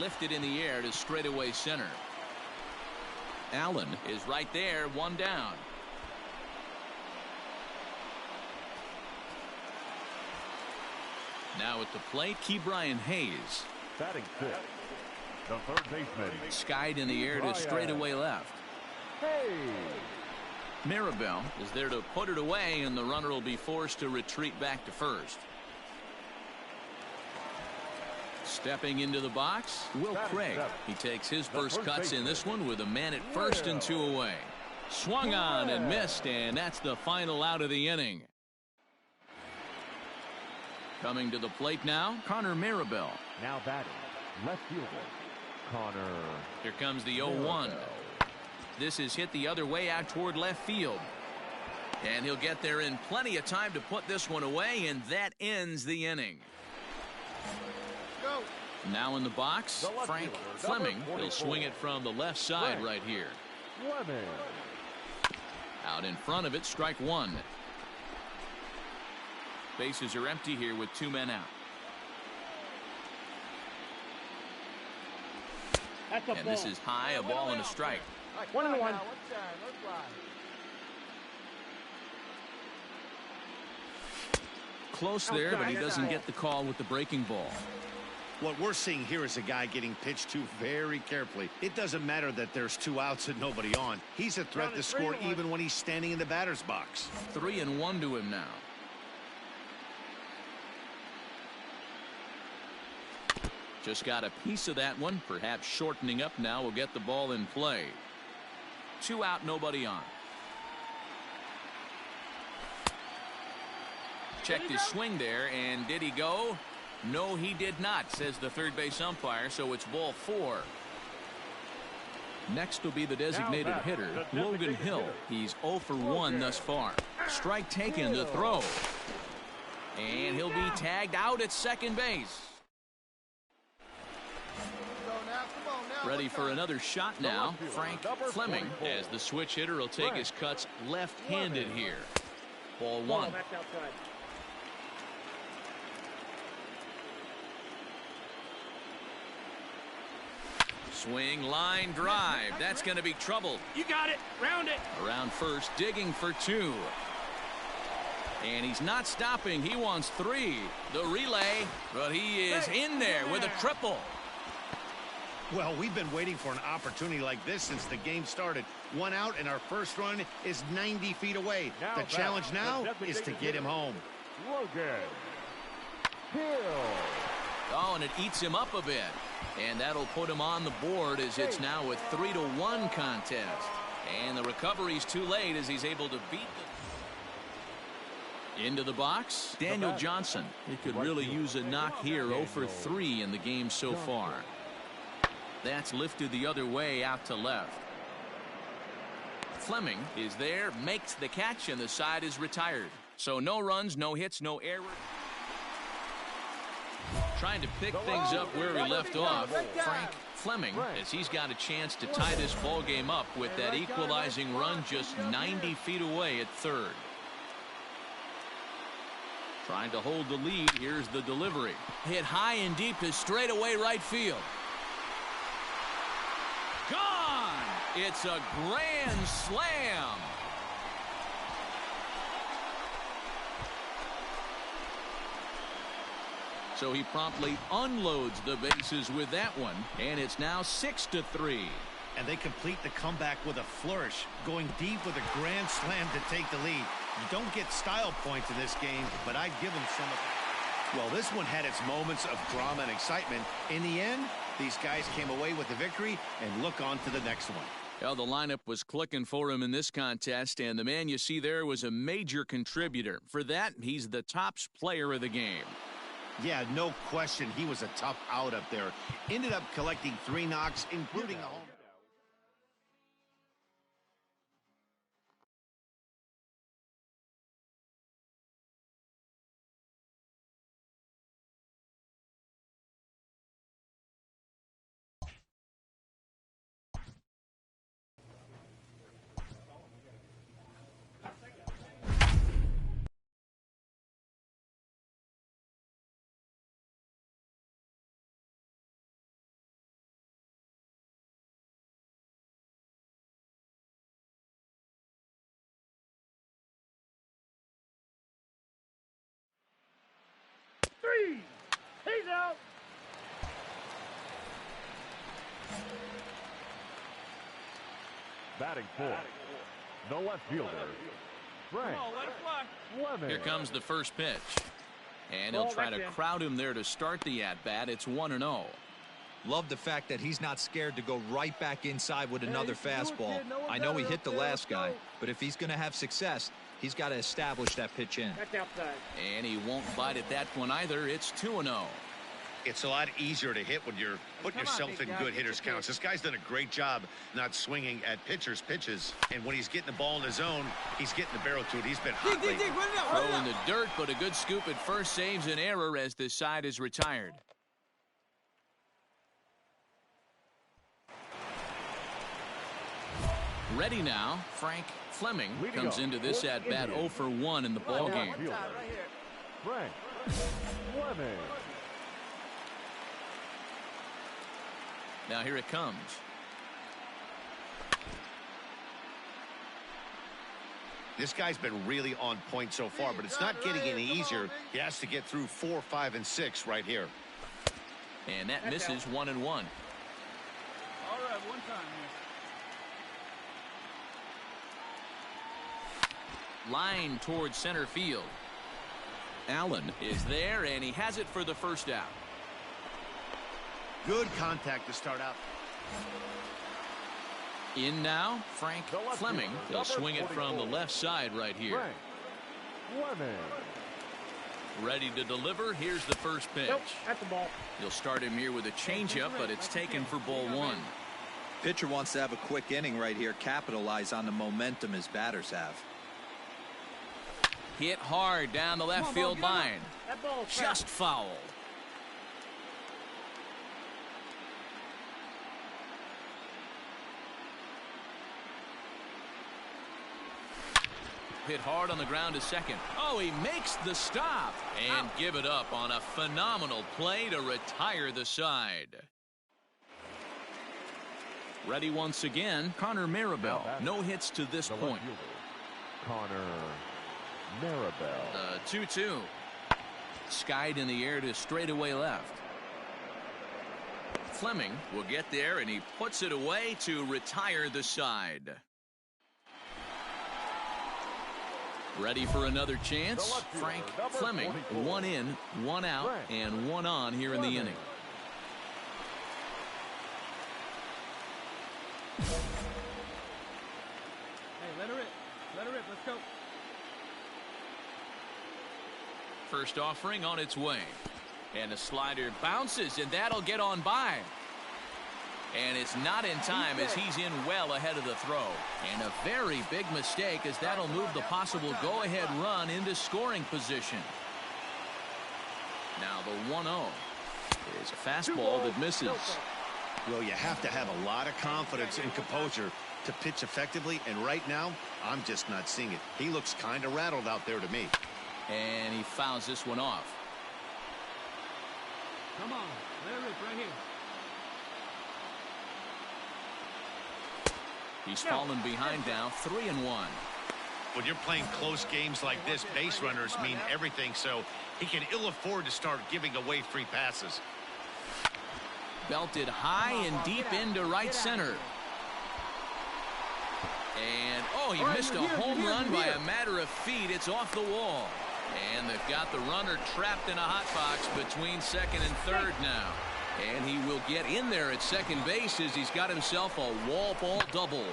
S1: Lifted in the air to straightaway center. Allen is right there, 1 down. Now at the plate, Ke'Bryan Hayes.
S3: Batting 6th, the third baseman.
S1: Skied in the air to straightaway left.
S3: Hey.
S1: Maribel is there to put it away, and the runner will be forced to retreat back to first. Stepping into the box, Will Craig. He takes his first cuts in this one with a man at first and 2 away. Swung on and missed, and that's the final out of the inning. Coming to the plate now, Connor Maribel.
S3: Now batting, left fielder, Connor.
S1: Here comes the 0-1. This is hit the other way out toward left field. And he'll get there in plenty of time to put this one away, and that ends the inning.
S5: Go.
S1: Now in the box, Frank Fleming. He'll swing it from the left side right here.
S3: Fleming.
S1: Out in front of it, strike 1. Bases are empty here with 2 men out. And this is high, a ball and a strike.
S6: 1-1.
S1: Close there, but he doesn't get the call with the breaking ball.
S2: What we're seeing here is a guy getting pitched to very carefully. It doesn't matter that there's 2 outs and nobody on. He's a threat to score even when he's standing in the batter's box.
S1: 3-1 to him now. Just got a piece of that one. Perhaps shortening up now will get the ball in play. 2 out, nobody on. Checked his swing there, and did he go? No, he did not, says the third base umpire, so it's ball 4. Next will be the designated hitter, Logan Hill. He's 0 for 1 thus far. Strike taken to throw. And he'll be tagged out at second base. Ready for another shot now, Frank Fleming, as the switch hitter will take his cuts left-handed here. Ball 1. Swing, line, drive. That's going to be trouble.
S6: You got it. Round it.
S1: Around first, digging for 2. And he's not stopping. He wants 3. The relay, but he is in there with a triple.
S2: Well, we've been waiting for an opportunity like this since the game started. 1 out, and our first run is 90 feet away. The challenge now is to get him home.
S3: Logan Hill.
S1: Oh, and it eats him up a bit. And that'll put him on the board as it's now a 3-1 contest. And the recovery's too late as he's able to beat them. Into the box, Daniel Johnson. He could really use a knock here. 0 for 3 in the game so far. That's lifted the other way out to left. Fleming is there, makes the catch, and the side is retired. So no runs, no hits, no error. Trying to pick things up where he left off, Frank Fleming, as he's got a chance to tie this ball game up with that equalizing run just 90 feet away at third. Trying to hold the lead. Here's the delivery. Hit high and deep to straightaway right field. It's a grand slam. So he promptly unloads the bases with that one, and it's now 6-3.
S2: And they complete the comeback with a flourish, going deep with a grand slam to take the lead. You don't get style points in this game, but I'd give them some of it. Well, this one had its moments of drama and excitement. In the end, these guys came away with the victory and look on to the next one.
S1: Well, the lineup was clicking for him in this contest, and the man you see there was a major contributor. For that, he's the top player of the game.
S2: Yeah, no question. He was a tough out up there. Ended up collecting 3 knocks, including a home.
S6: Three. He's out.
S3: Batting fourth, the left fielder, Frank Fleming.
S1: Here comes the first pitch. And he'll try to crowd him there to start the at-bat. It's 1-0.
S4: Love the fact that he's not scared to go right back inside with another fastball. I know he hit the last guy, but if he's going to have success, he's got to establish that pitch in.
S6: That's outside.
S1: And he won't bite at that one either. It's 2-0.
S2: It's a lot easier to hit when you're putting yourself in good hitters' counts. This guy's done a great job not swinging at pitchers' pitches. And when he's getting the ball in his zone, he's getting the barrel to it. He's been hot lately.
S1: Throw in the dirt, but a good scoop at first saves an error as this side is retired. Ready now, Frank Fleming comes into this at-bat 0 for 1 in the ballgame.
S3: Frank Fleming.
S1: Now here it comes.
S2: This guy's been really on point so far, but it's not getting any easier. He has to get through 4, 5, and 6 right here.
S1: And that misses 1-1.
S6: All right, one time here.
S1: Line towards center field. Allen is there, and he has it for the first out.
S2: Good contact to start out.
S1: In now, Frank Fleming. He'll swing it from the left side right here.
S3: Frank Fleming.
S1: Ready to deliver. Here's the first pitch.
S6: Nope, that's the ball.
S1: You'll start him here with a changeup, but it's taken for ball 1.
S4: Pitcher wants to have a quick inning right here, capitalize on the momentum his batters have.
S1: Hit hard down the left field line.
S6: That ball's
S1: Just fouled. Hit hard on the ground to second. Oh, he makes the stop and give it up on a phenomenal play to retire the side. Ready once again, Connor Marabell. No hits to this point.
S3: Connor Marabell.
S1: 2-2. Skied in the air to straightaway left. Fleming will get there, and he puts it away to retire the side. Ready for another chance. Frank Fleming, 1 in, 1 out, and 1 on here in the inning.
S6: Hey, let her rip. Let her rip. Let's go.
S1: First offering on its way. And the slider bounces, and that'll get on by. And it's not in time as he's in well ahead of the throw. And a very big mistake as that'll move the possible go-ahead run into scoring position. Now the 1-0 is a fastball that misses.
S2: Well, you have to have a lot of confidence and composure to pitch effectively, and right now, I'm just not seeing it. He looks kind of rattled out there to me.
S1: And he fouls this one off.
S6: Come on. Let her rip right here.
S1: He's fallen behind now, 3-1.
S2: When you're playing close games like this, base runners mean everything, so he can ill afford to start giving away free passes.
S1: Belted high and deep into right center. And, oh, he missed a home run by a matter of feet. It's off the wall. And they've got the runner trapped in a hot box between second and third now. And he will get in there at second base as he's got himself a wall ball double.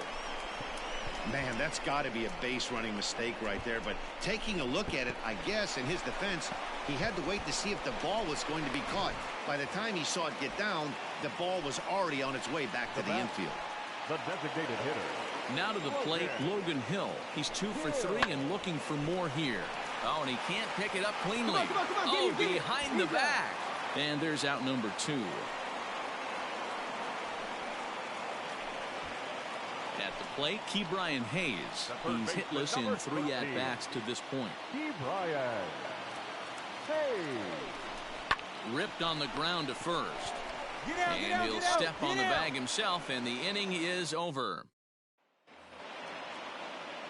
S2: Man, that's got to be a base running mistake right there. But taking a look at it, I guess, in his defense, he had to wait to see if the ball was going to be caught. By the time he saw it get down, the ball was already on its way back to the infield.
S3: The designated hitter.
S1: Now to the plate, Logan Hill. He's 2 for 3 and looking for more here. Oh, and he can't pick it up cleanly.
S6: Come on,
S1: oh, behind the back. And there's out number 2. At the plate, Ke'Bryan Hayes. He's hitless in 3 at-bats to this point.
S3: Ke'Bryan Hayes.
S1: Ripped on the ground to first. And he'll step on the bag himself, and the inning is over.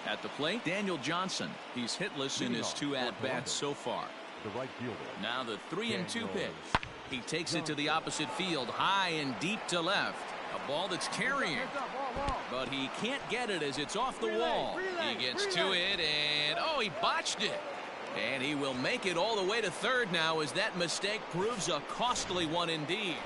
S1: At the plate, Daniel Johnson. He's hitless in his 2 at-bats so far.
S3: The right fielder.
S1: Now the 3-2 pitch. He takes it to the opposite field, high and deep to left. A ball that's carrying. But he can't get it as it's off the wall. He gets to it, and, oh, he botched it. And he will make it all the way to third now as that mistake proves a costly one indeed.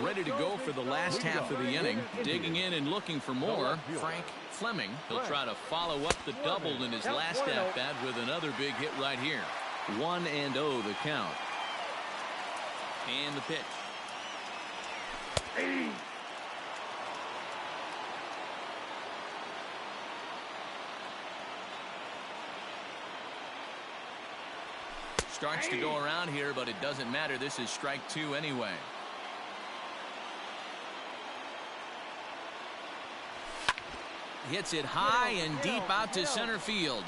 S1: Ready to go for the last half of the inning. Digging in and looking for more, Frank Fleming. He'll try to follow up the double in his last at-bat with another big hit right here. 1-0 the count. And the pitch. Starts to go around here, but it doesn't matter. This is strike 2 anyway. Hits it high and deep out to center field.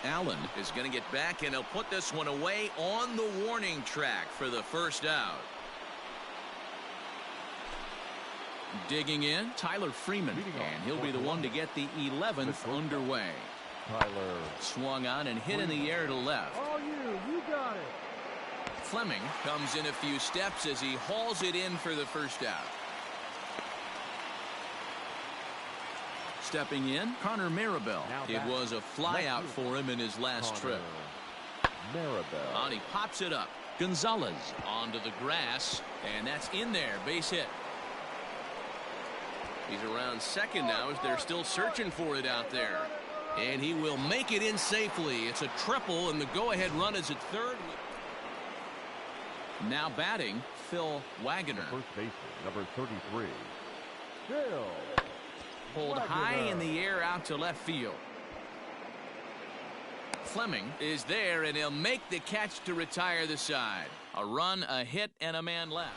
S1: Allen is going to get back, and he'll put this one away on the warning track for the first out. Digging in, Tyler Freeman, and he'll be the one to get the 11th underway.
S3: Tyler
S1: swung on and hit in the air to left.
S6: Oh, you got it.
S1: Fleming comes in a few steps as he hauls it in for the first out. Stepping in, Connor Maribel. It was a flyout for him in his last trip.
S3: Maribel.
S1: And he pops it up. Gonzalez onto the grass, and that's in there. Base hit. He's around second now as they're still searching for it out there. And he will make it in safely. It's a triple, and the go-ahead run is at third. Now batting, Phil Wagner.
S3: First baseman, number 33. Phil.
S1: Pulled high in the air out to left field. Fleming is there, and he'll make the catch to retire the side. A run, a hit, and a man left.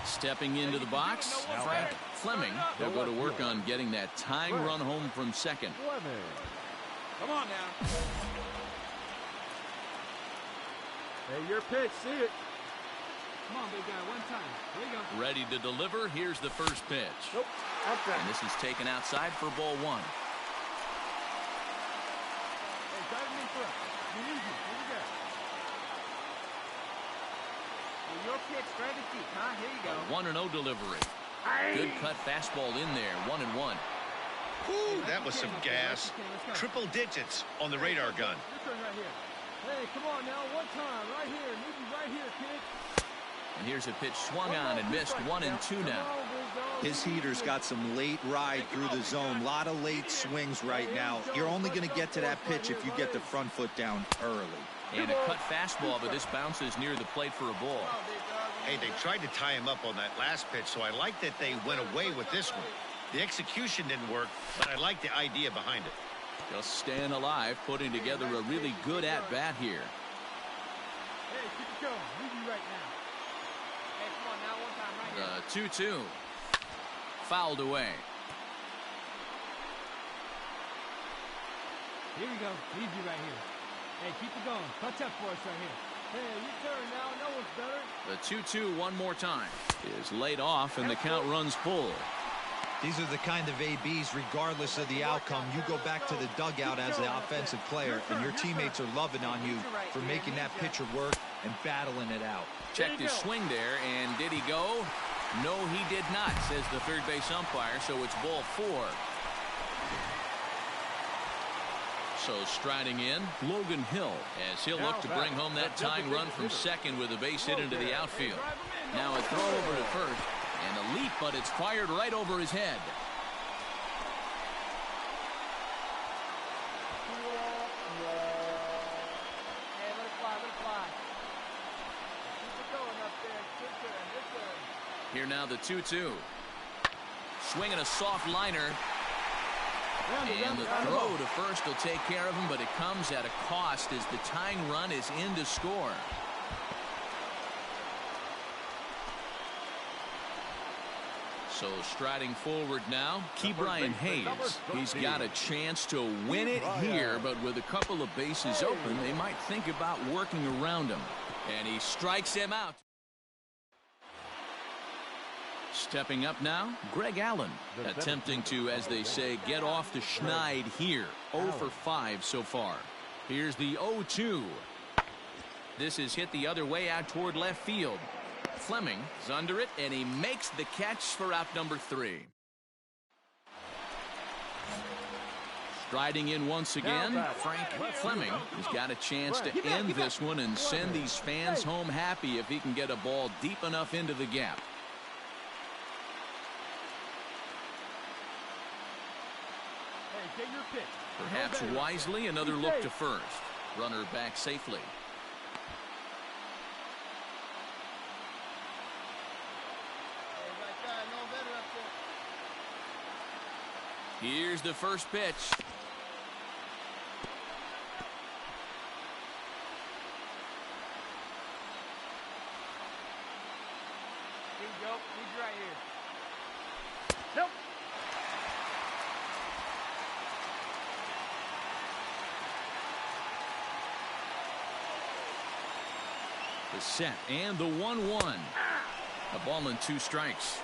S1: Stepping into the box, Frank Fleming. They'll go to work on getting that tying run home from second.
S6: Come on now. Hey, your pitch. See it. Come on, big guy. One time. Here you go.
S1: Ready to deliver. Here's the first pitch.
S6: Nope. Okay.
S1: And this is taken outside for ball 1.
S6: Hey, drive me through. You're easy. Here we go. Your pitch, straight at you, huh? Here you go.
S1: 1-0 delivery. Good cut fastball in there. 1-1.
S2: Whew, that was some gas. Triple digits on the radar gun.
S6: This one right here. Hey, come on now. One time. Right here. Need you right here, kid.
S1: And here's a pitch swung on and missed. 1-2 now.
S4: His heater's got some late ride through the zone. A lot of late swings right now. You're only going to get to that pitch if you get the front foot down early.
S1: And a cut fastball, but this bounces near the plate for a ball.
S2: Hey, they tried to tie him up on that last pitch, so I like that they went away with this one. The execution didn't work, but I like the idea behind it.
S1: Just staying alive, putting together a really good at-bat here.
S6: Hey, keep it going. Easy right now. Hey, come on now. One time right here.
S1: 2-2. Fouled away.
S6: Here we go. Easy right here. Hey, keep it going. Touch up for us right here. Hey, you turn now. No one's better.
S1: The 2-2 one more time is laid off, and the count runs full.
S4: These are the kind of ABs, regardless of the outcome, you go back to the dugout as the offensive player, and your teammates are loving on you for making that pitcher work and battling it out.
S1: Checked his swing there, and did he go? No, he did not, says the third base umpire, so it's ball 4. So striding in, Logan Hill, as he'll look to bring home that tying run from second with a base hit into the outfield. Now a throw over to first, and a leap, but it's fired right over his head.
S6: Hey, let it fly, let it fly. Keep it going up there. Good turn, good turn.
S1: Here now the 2-2. Swinging a soft liner. And the throw to first will take care of him, but it comes at a cost as the tying run is in to score. So striding forward now, Ke'Bryan Hayes. He's got a chance to win it here, but with a couple of bases open, they might think about working around him. And he strikes him out. Stepping up now, Greg Allen, attempting to, as they say, get off the schneid here. 0 for 5 so far. Here's the 0-2. This is hit the other way out toward left field. Fleming is under it, and he makes the catch for out number 3. Striding in once again, Frank Fleming has got a chance to end this one and send these fans home happy if he can get a ball deep enough into the gap.
S6: Get your pitch.
S1: Perhaps wisely, another look to first. Runner back safely. Here's the first pitch.
S6: Here you go. He's right here. Nope.
S1: The set and the 1-1. A ball and 2 strikes.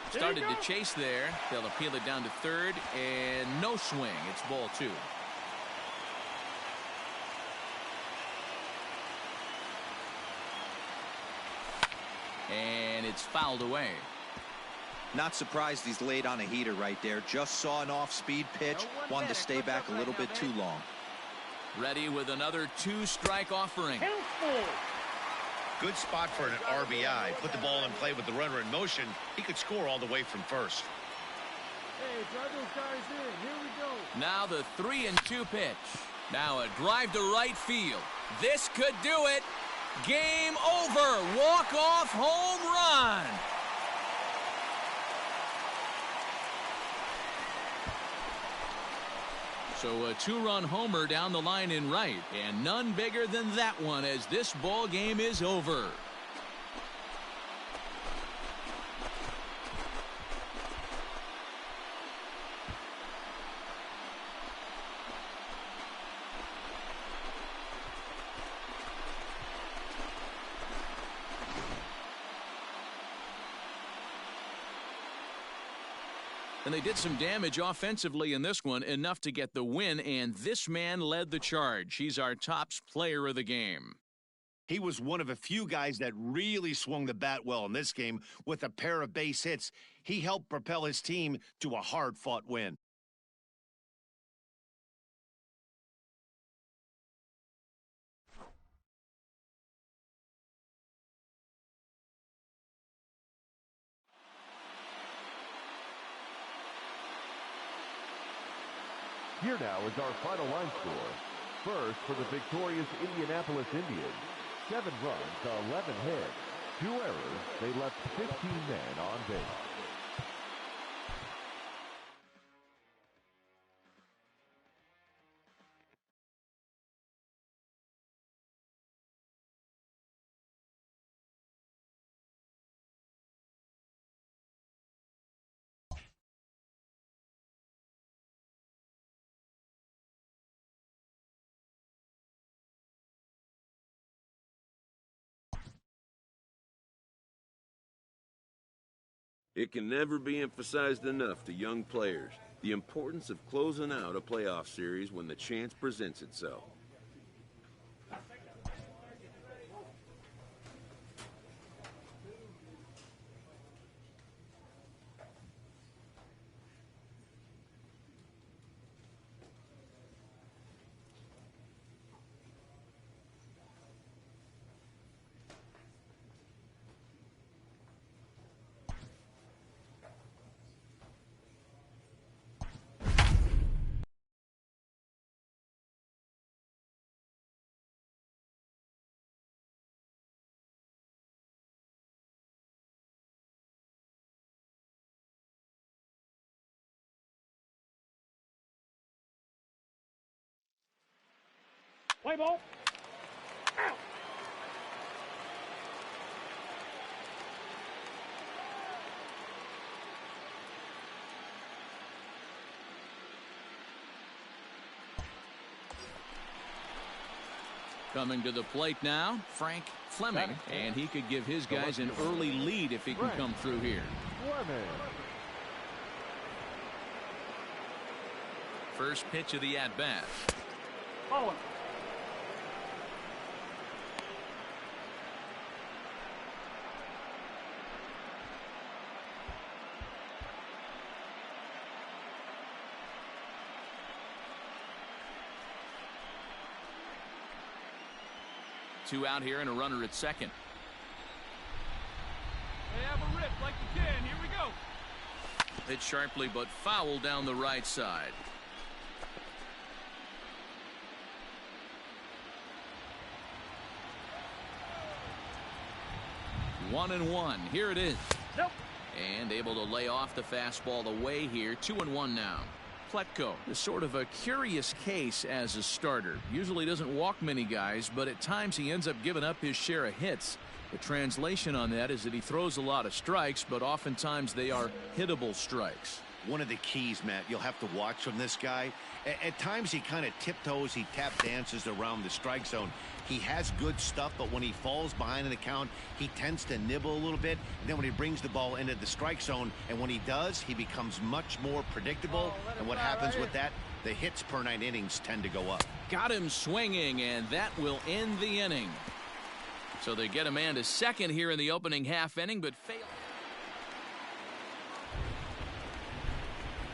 S1: Started to chase there. They'll appeal it down to third, and no swing. It's ball 2. And it's fouled away.
S4: Not surprised he's laid on a heater right there. Just saw an off-speed pitch. Wanted to stay back a little bit too long.
S1: Ready with another 2-strike offering.
S2: Good spot for an RBI. Put the ball in play with the runner in motion. He could score all the way from first.
S6: Hey, drive those guys in. Here we go.
S1: Now the 3-2 pitch. Now a drive to right field. This could do it. Game over. Walk-off home run. So a 2-run homer down the line in right, and none bigger than that one as this ball game is over. And they did some damage offensively in this one, enough to get the win, and this man led the charge. He's our top player of the game.
S2: He was one of a few guys that really swung the bat well in this game with a pair of base hits. He helped propel his team to a hard-fought win.
S3: Here now is our final line score. First, for the victorious Indianapolis Indians, 7 runs, 11 hits, 2 errors. They left 15 men on base.
S7: It can never be emphasized enough to young players the importance of closing out a playoff series when the chance presents itself.
S6: Play ball. Out.
S1: Coming to the plate now, Frank Fleming, and he could give his guys an early lead if he can come through here. First pitch of the at-bat.
S6: Follow.
S1: 2 out here and a runner at second.
S6: Hey, have a rip like you can. Here we go.
S1: Hit sharply but foul down the right side. One and one. Here it is.
S6: Nope.
S1: And able to lay off the fastball away here. 2-1 now. Pletko is sort of a curious case as a starter. Usually doesn't walk many guys, but at times he ends up giving up his share of hits. The translation on that is that he throws a lot of strikes, but oftentimes they are hittable strikes.
S2: One of the keys, Matt, you'll have to watch from this guy. At times he kind of tiptoes, he tap dances around the strike zone. He has good stuff, but when he falls behind in the count, he tends to nibble a little bit. And then when he brings the ball into the strike zone, and when he does, he becomes much more predictable. And what happens with that? The hits per 9 innings tend to go up.
S1: Got him swinging, and that will end the inning. So they get a man to second here in the opening half inning, but fail.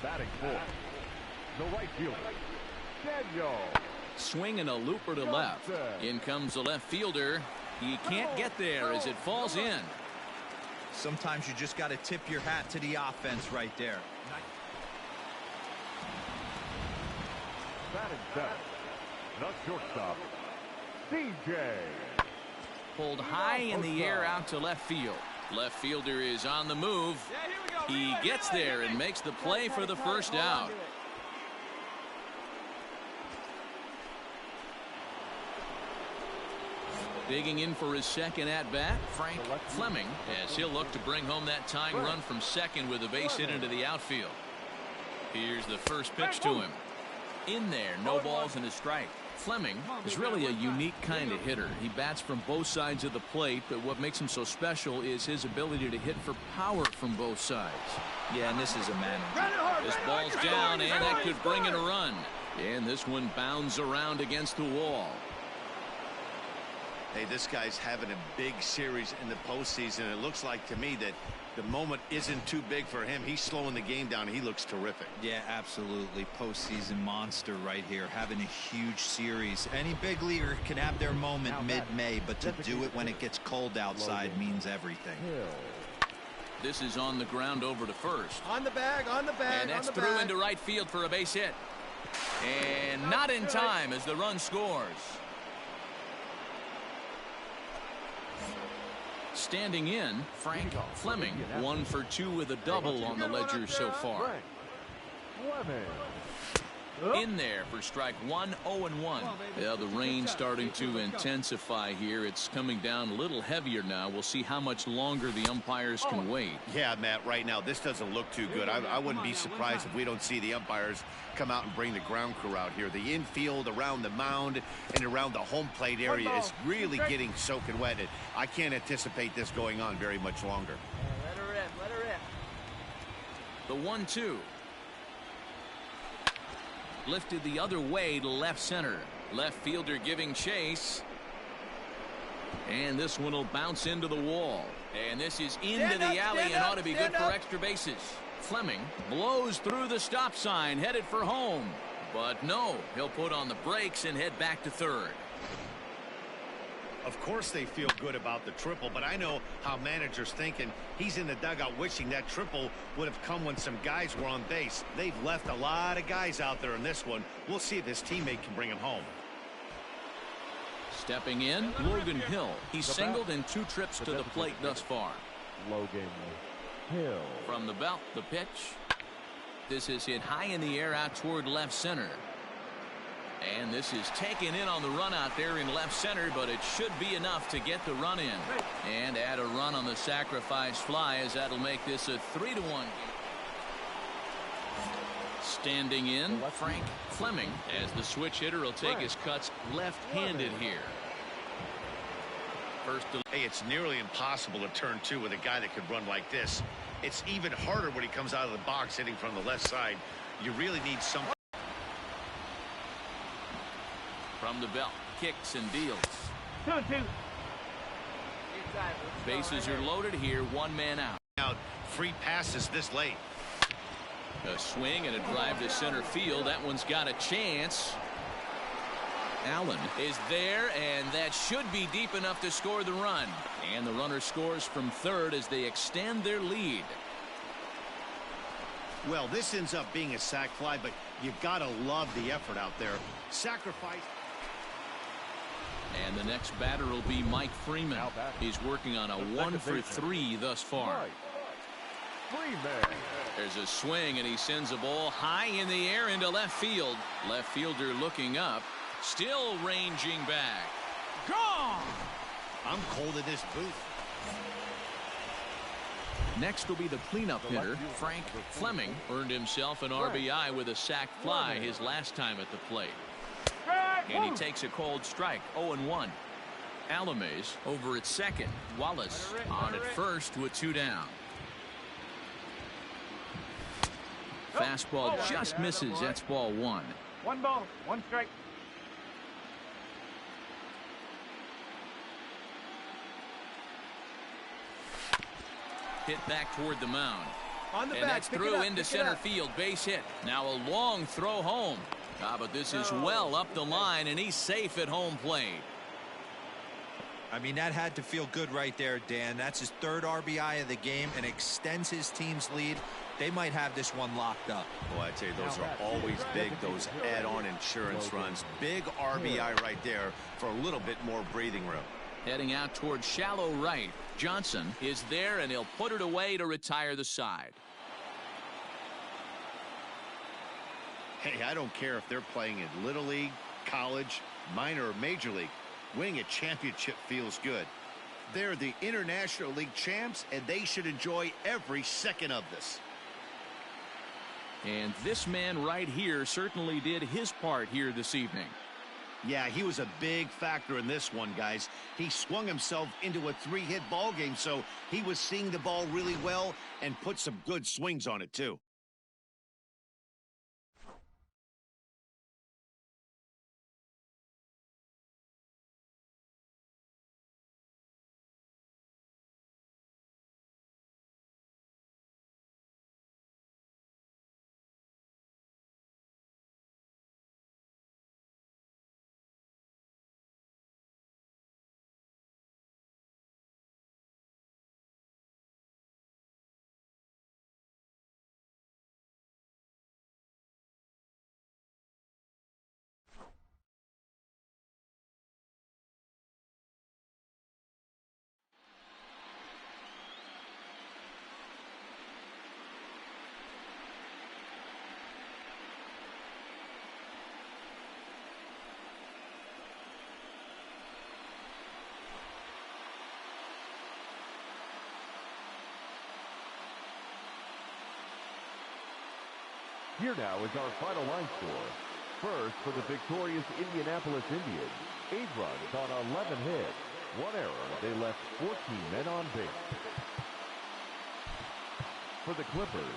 S3: Batting fourth, the right fielder, Daniel.
S1: Swing and a looper to left. In comes the left fielder. He can't get there as it falls in.
S4: Sometimes you just got to tip your hat to the offense right there.
S3: Batting seventh, the shortstop, DJ.
S1: Pulled high in the air out to left field. Left fielder is on the move. He gets there and makes the play for the first out. Digging in for his second at-bat, Frank Fleming, as he'll look to bring home that tying run from second with a base hit into the outfield. Here's the first pitch to him. In there, no balls and a strike. Fleming is really a unique kind of hitter. He bats from both sides of the plate, but what makes him so special is his ability to hit for power from both sides.
S4: Yeah, and this is a man.
S1: This ball's down, and that could bring in a run. And this one bounds around against the wall.
S2: Hey, this guy's having a big series in the postseason. It looks like to me that the moment isn't too big for him. He's slowing the game down. He looks terrific.
S4: Yeah, absolutely. Postseason monster right here, having a huge series. Any big leaguer can have their moment mid-May, but to do it when it gets cold outside means everything.
S1: This is on the ground over to first.
S5: On the bag, on the bag,
S1: and that's through into right field for a base hit. And not in time as the run scores. Standing in, Frank Fleming, 1 for 2 with a double on the ledger so far. In there for strike 1, 0-1. Yeah, the rain's starting to intensify here. It's coming down a little heavier now. We'll see how much longer the umpires can wait.
S2: Yeah, Matt, right now this doesn't look too good. I wouldn't be surprised if we don't see the umpires come out and bring the ground crew out here. The infield around the mound and around the home plate area is really getting soaking wet. I can't anticipate this going on very much longer.
S5: Let her rip, let her rip.
S1: The 1-2. Lifted the other way to left center. Left fielder giving chase. And this one will bounce into the wall. And this is into the alley and ought to be good for extra bases. Fleming blows through the stop sign, headed for home. But no, he'll put on the brakes and head back to third.
S2: Of course they feel good about the triple, but I know how managers thinking. He's in the dugout wishing that triple would have come when some guys were on base. They've left a lot of guys out there in this one. We'll see if his teammate can bring him home.
S1: Stepping in, Logan Hill. He's singled in 2 trips to the plate thus far.
S3: Logan Hill.
S1: From the belt, the pitch. This is hit high in the air out toward left center. And this is taken in on the run out there in left center, but it should be enough to get the run in. And add a run on the sacrifice fly, as that'll make this a 3-1 game. Standing in, Frank Fleming, as the switch hitter will take his cuts left-handed here.
S2: Hey, it's nearly impossible to turn 2 with a guy that could run like this. It's even harder when he comes out of the box hitting from the left side. You really need some.
S1: From the belt, kicks and deals.
S6: 2-2.
S1: Bases are loaded here, 1 man out.
S2: Out free passes this late.
S1: A swing and a drive to center field. That one's got a chance. Allen is there, and that should be deep enough to score the run. And the runner scores from third as they extend their lead.
S2: Well, this ends up being a sac fly, but you've got to love the effort out there. Sacrifice.
S1: And the next batter will be Mike Freeman. He's working on a 1-for-3 thus far. There's a swing, and he sends a ball high in the air into left field. Left fielder looking up, still ranging back. Gone!
S2: I'm cold in this booth.
S1: Next will be the cleanup hitter, Frank Fleming. Earned himself an RBI with a sac fly his last time at the plate. And he takes a cold strike, 0-1. Alamaze over at second. Wallace on at first with 2 down. Fastball just misses. That's ball 1.
S6: 1 ball, 1 strike.
S1: Hit back toward the mound.
S5: On the
S1: and
S5: back,
S1: that's through into center field. Base hit. Now a long throw home. But this is well up the line, and he's safe at home plate.
S4: I mean, that had to feel good right there, Dan. That's his 3rd RBI of the game and extends his team's lead. They might have this one locked up.
S2: Boy, I tell you, those are always big, those add-on insurance runs. Big RBI right there for a little bit more breathing room.
S1: Heading out towards shallow right. Johnson is there, and he'll put it away to retire the side.
S2: Hey, I don't care if they're playing in Little League, college, minor, or major league. Winning a championship feels good. They're the International League champs, and they should enjoy every second of this.
S1: And this man right here certainly did his part here this evening.
S2: Yeah, he was a big factor in this one, guys. He swung himself into a 3-hit ball game, so he was seeing the ball really well and put some good swings on it, too.
S3: Here now is our final line score. First, for the victorious Indianapolis Indians, 8 runs on 11 hits. 1 error. They left 14 men on base. For the Clippers,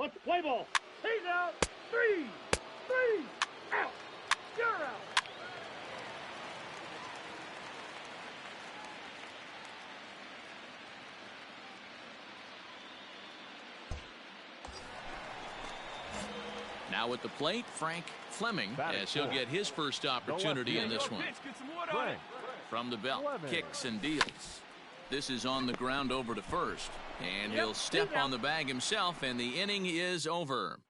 S6: Let's play ball. He's out. Three, out. You're out.
S1: Now at the plate, Frank Fleming, as he'll get his first opportunity in this one. From the belt, kicks and deals. This is on the ground over to first. And he'll step on the bag himself, and the inning is over.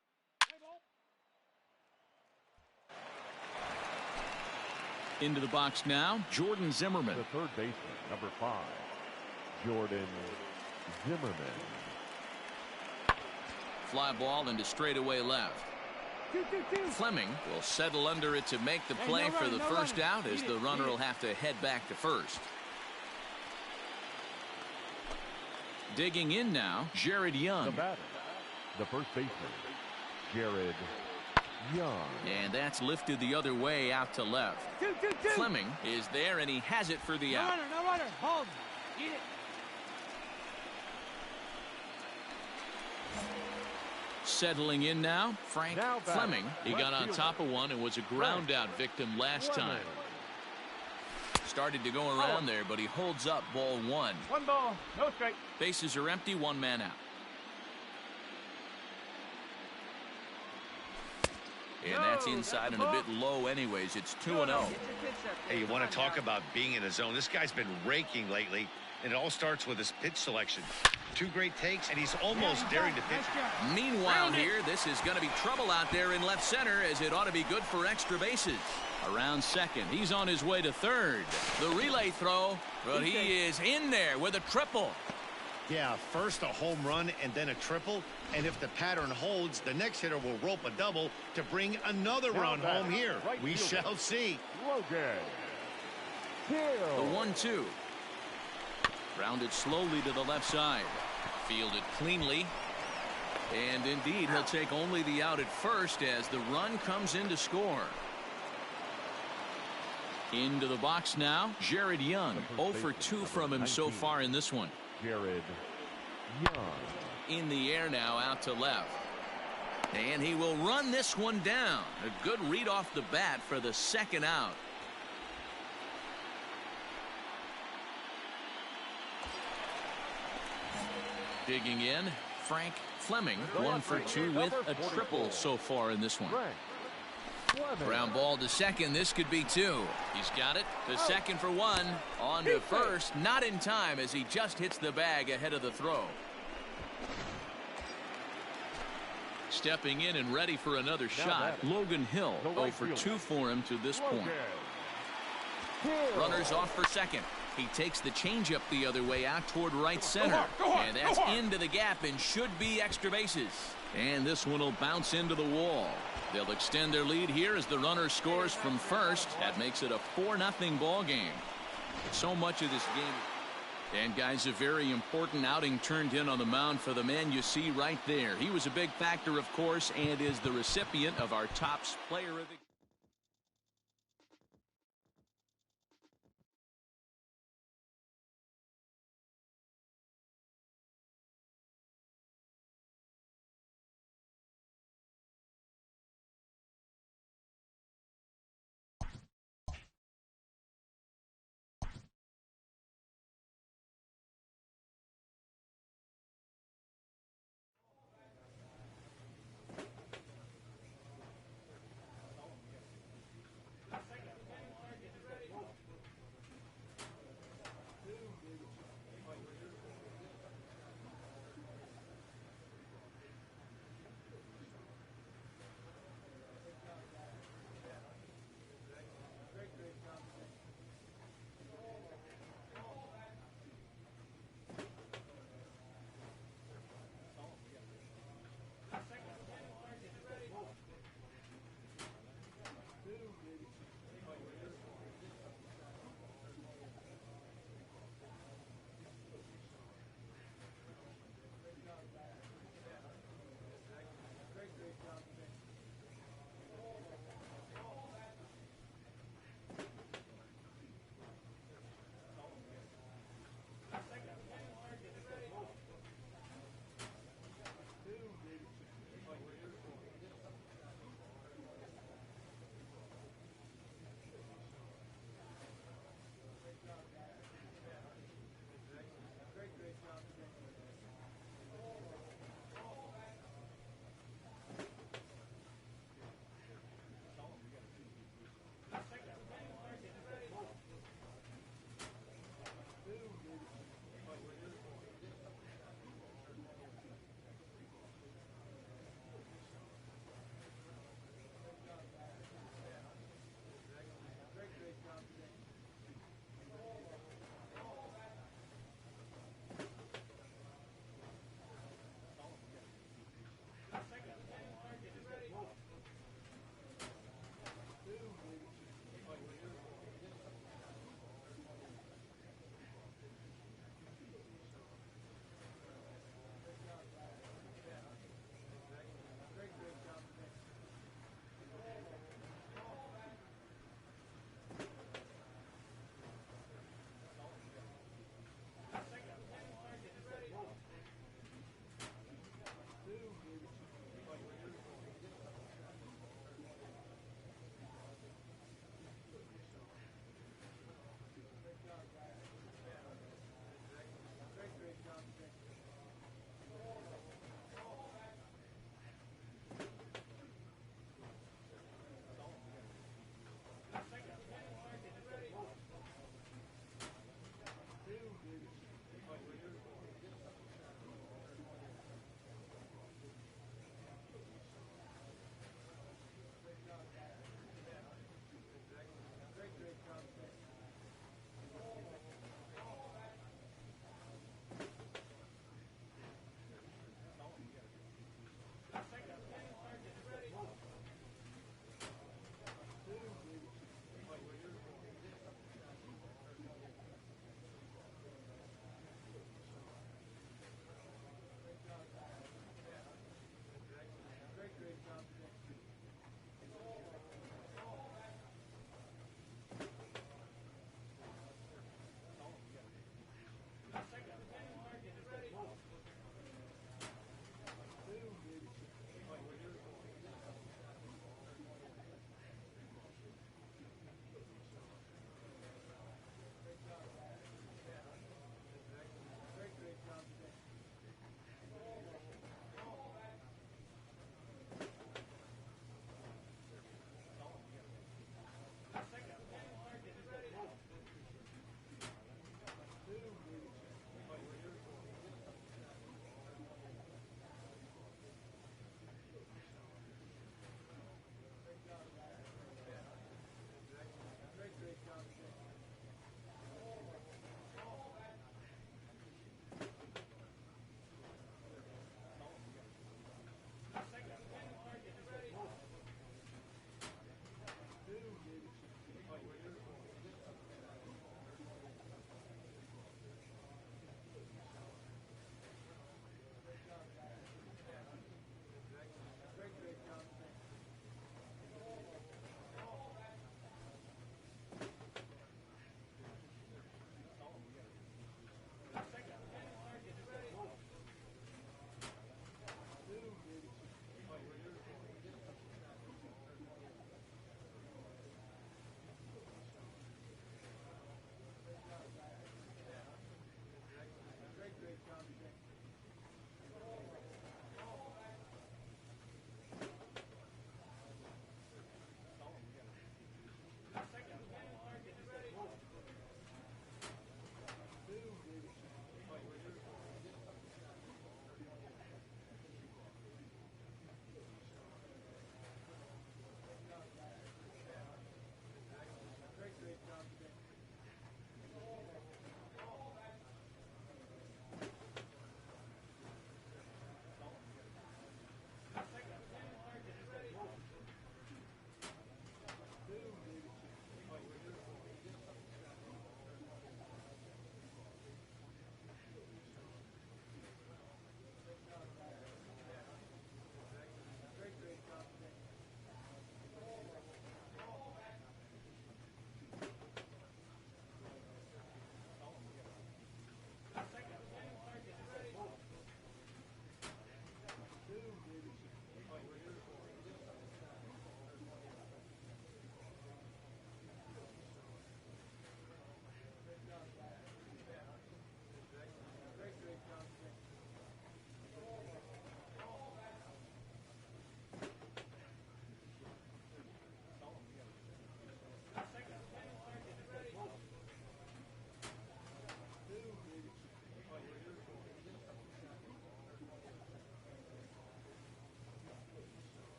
S1: Into the box now, Jordan Zimmerman.
S3: The third baseman, number 5, Jordan Zimmerman.
S1: Fly ball into straightaway left. Fleming will settle under it to make the play for the first out, as the runner will have to head back to first. Digging in now, Jared Young.
S3: The batter, the first baseman, Jared Young.
S1: And that's lifted the other way out to left. Fleming is there, and he has it for the out.
S6: No runner. Hold. Eat it.
S1: Settling in now, Frank Fleming. He got on top of one and was a ground out victim last time. Started to go around there, but he holds up ball 1.
S6: 1 ball, no strike.
S1: Bases are empty, 1 man out. And that's inside and a bit low anyways. It's 2-0.
S2: Hey, you want to talk about being in a zone? This guy's been raking lately, and it all starts with his pitch selection. 2 great takes, and he's almost daring to pitch.
S1: Meanwhile here, this is going to be trouble out there in left center, as it ought to be good for extra bases. Around second, he's on his way to third. The relay throw, but he is in there with a triple.
S2: Yeah, first a home run and then a triple. And if the pattern holds, the next hitter will rope a double to bring another run home here. We shall see.
S3: Logan.
S1: The 1-2. Rounded slowly to the left side. Fielded cleanly. And indeed, he'll take only the out at first as the run comes in to score. Into the box now, Jared Young. 0 for 2 from him so far in this one.
S3: Jared Young.
S1: In the air now, out to left. And he will run this one down. A good read off the bat for the second out. Digging in, Frank Fleming. 1 for 2 with a triple so far in this one. Ground ball to second. This could be 2. He's got it to second for 1. On to first. Not in time, as he just hits the bag ahead of the throw. Stepping in and ready for another shot, Logan Hill. 0 for 2 for him to this point. Runners off for second. He takes the changeup the other way out toward right center. And that's into the gap and should be extra bases. And this one will bounce into the wall. They'll extend their lead here as the runner scores from first. That makes it a 4-0 ball game. So much of this game. And guys, a very important outing turned in on the mound for the man you see right there. He was a big factor, of course, and is the recipient of our top player of the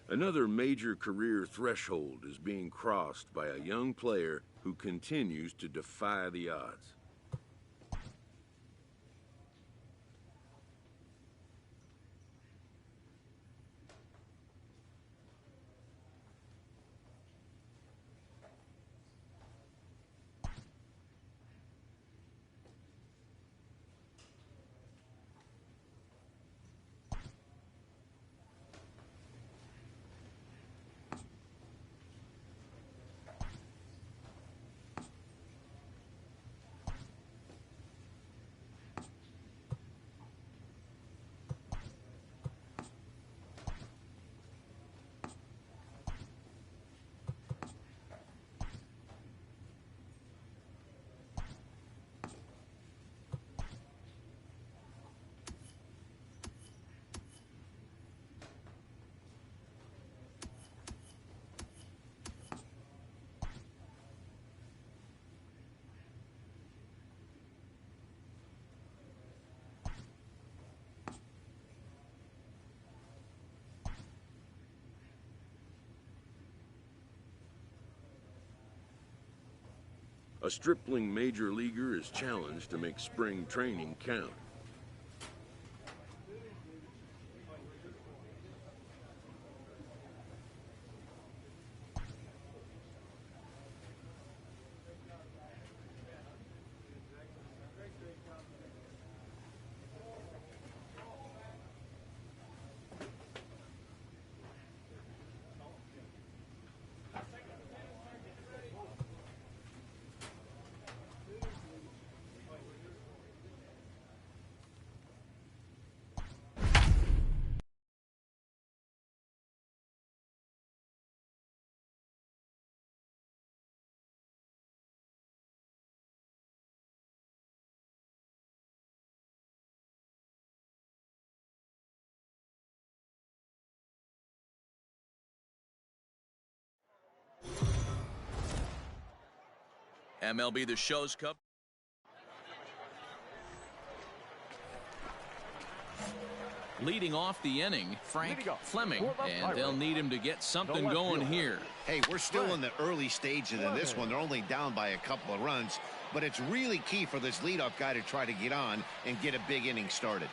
S7: Another major career threshold is being crossed by a young player who continues to defy the odds. A stripling major leaguer is challenged to make spring training count.
S1: MLB The Show's Cup. Leading off the inning, Frank Fleming, and they'll need him to get something going here.
S2: Hey, we're still in the early stages of this one. They're only down by a couple of runs, but it's really key for this leadoff guy to try to get on and get a big inning started.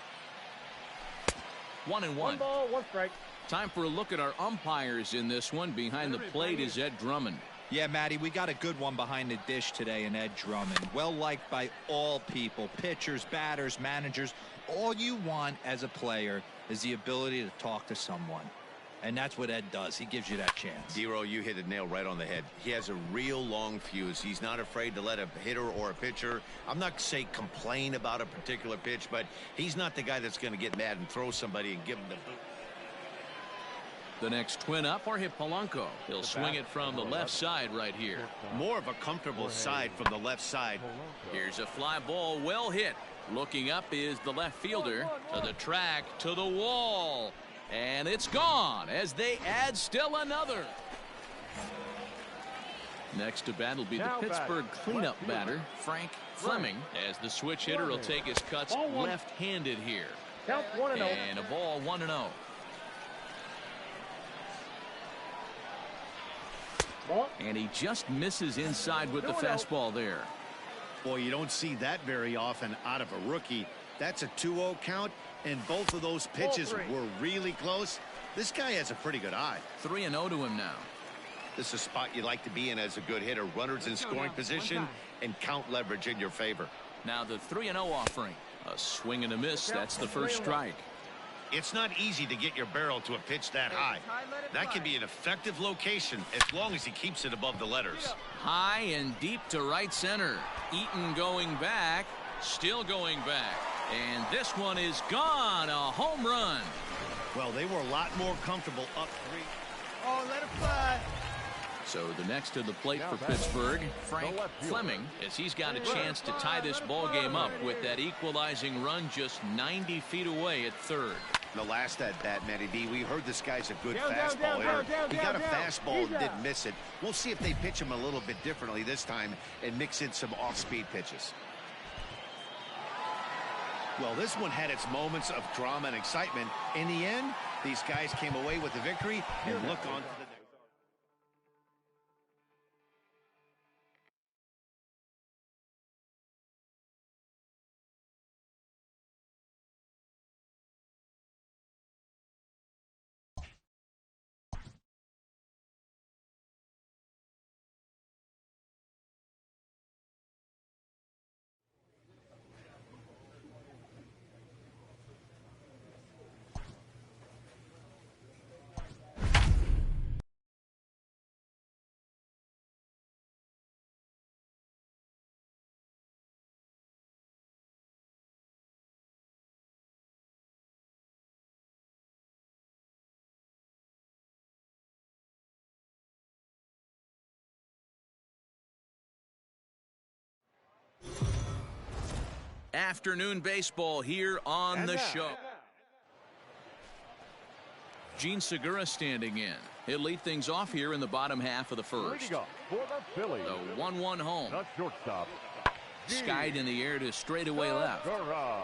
S1: 1-1.
S6: 1 ball, 1 strike.
S1: Time for a look at our umpires in this one. Behind the plate is Ed Drummond.
S4: Yeah, Matty, we got a good one behind the dish today in Ed Drummond. Well liked by all people, pitchers, batters, managers. All you want as a player is the ability to talk to someone. And that's what Ed does. He gives you that chance.
S2: Zero, you hit the nail right on the head. He has a real long fuse. He's not afraid to let a hitter or a pitcher, I'm not saying complain about a particular pitch, but he's not the guy that's going to get mad and throw somebody and give him the boot.
S1: The next twin up for Polanco. He'll swing it from the left side right here.
S2: More of a comfortable side from the left side.
S1: Here's a fly ball, well hit. Looking up is the left fielder. To the track, to the wall. And it's gone as they add still another. Next to bat will be the Pittsburgh cleanup batter, Frank Fleming, as the switch hitter will take his cuts left-handed here.
S6: Count 1-0.
S1: And a ball 1-0. And he just misses inside with the fastball there.
S2: Boy, you don't see that very often out of a rookie. That's a 2-0 count, and both of those pitches were really close. This guy has a pretty good eye.
S1: 3-0 to him now.
S2: This is a spot you like to be in as a good hitter. Runners in scoring position and count leverage in your favor.
S1: Now the 3-0 offering. A swing and a miss. That's the first strike.
S2: It's not easy to get your barrel to a pitch that high. That can be an effective location as long as he keeps it above the letters.
S1: High and deep to right center. Eaton going back. Still going back. And this one is gone. A home run.
S2: Well, they were a lot more comfortable up 3.
S5: Oh, let it fly.
S1: So the next to the plate for Pittsburgh, Frank Fleming, as he's got a chance to tie this ball game up with that equalizing run just 90 feet away at third.
S2: The last at bat, Matty B, we heard this guy's a good fastball hitter. He got a fastball and didn't miss it. We'll see if they pitch him a little bit differently this time and mix in some off-speed pitches. Well, this one had its moments of drama and excitement. In the end, these guys came away with the victory and look on to the next.
S1: Afternoon baseball here on the show. Gene Segura standing in. He'll lead things off here in the bottom half of the first.
S3: For the Phillies,
S1: The 1-1 home.
S3: the shortstop,
S1: Skied in the air to straightaway left.
S3: Segura.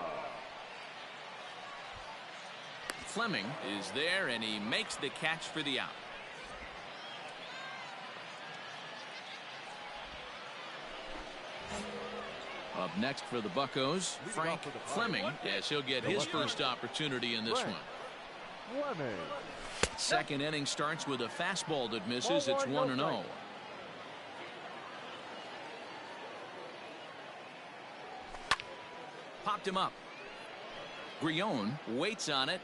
S1: Fleming is there, and he makes the catch for the out. Up next for the Buccos, Frank Fleming, as he'll get his first opportunity in this one.
S3: Fleming.
S1: Second inning starts with a fastball that misses. It's 1-0. Popped him up. Grion waits on it.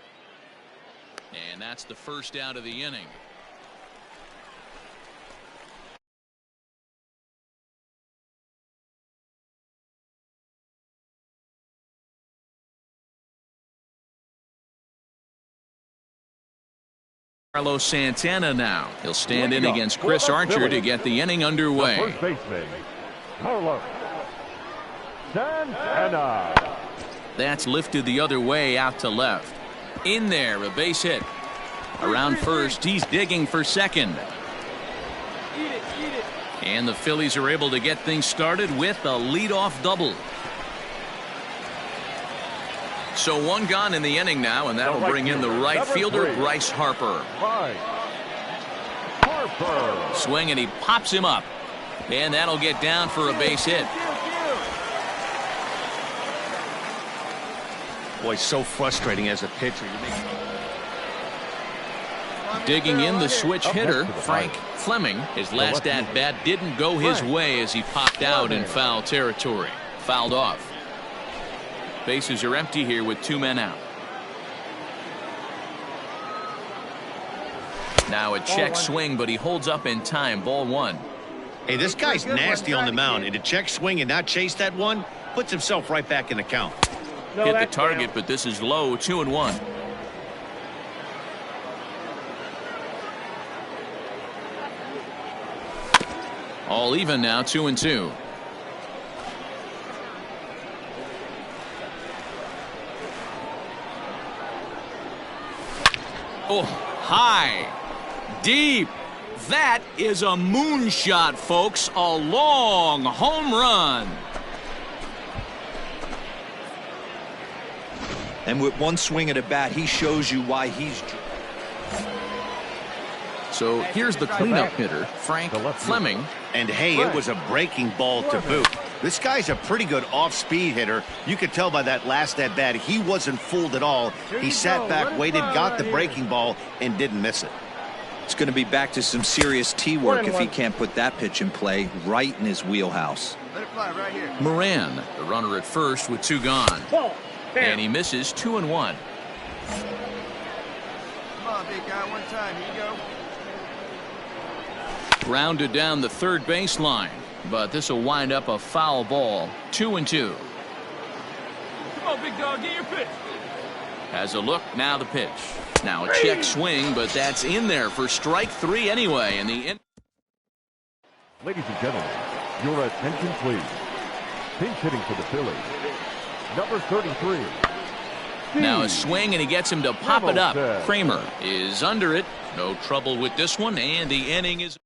S1: And that's the first out of the inning. Carlos Santana now. He'll stand in against Chris Archer to get the inning underway.
S3: First baseman, Carlos Santana.
S1: That's lifted the other way out to left. In there, a base hit. Around first, he's digging for second. And the Phillies are able to get things started with a leadoff double. So one gone in the inning now, and that'll bring in the right fielder, Bryce Harper. Swing, and he pops him up. And that'll get down for a base hit.
S2: Boy, so frustrating as a pitcher.
S1: Digging in the switch hitter, Frank Fleming. His last at-bat didn't go his way as he popped out in foul territory. Fouled off. Bases are empty here with 2 men out. Now a check swing, but he holds up in time. Ball 1.
S2: Hey, this guy's nasty on the mound, and to check swing and not chase that one puts himself right back in the count.
S1: Hit the target, but this is low. 2-1. All even now. 2-2. Oh, high, deep. That is a moonshot, folks. A long home run.
S4: And with one swing at a bat, he shows you why he's.
S1: So here's the cleanup hitter, Frank Fleming.
S2: And hey, it was a breaking ball to boot. This guy's a pretty good off-speed hitter. You could tell by that last at-bat he wasn't fooled at all. He sat back, waited, got the breaking ball, and didn't miss it.
S4: It's going to be back to some serious tee work if he can't put that pitch in play right in his wheelhouse.
S5: Let it fly right here.
S1: Moran, the runner at first with 2 gone. And he misses. 2-1.
S5: Come on, big guy, one time. Here you go.
S1: Grounded down the third baseline, but this will wind up a foul ball. 2-2.
S6: Come on, big dog, get your pitch.
S1: Has a look, now the pitch. Now a check swing, but that's in there for strike 3 anyway. And the
S3: Ladies and gentlemen, your attention please. Pinch hitting for the Phillies, number 33.
S1: now a swing, and he gets him to pop it up. Kramer is under it. No trouble with this one, and the inning is.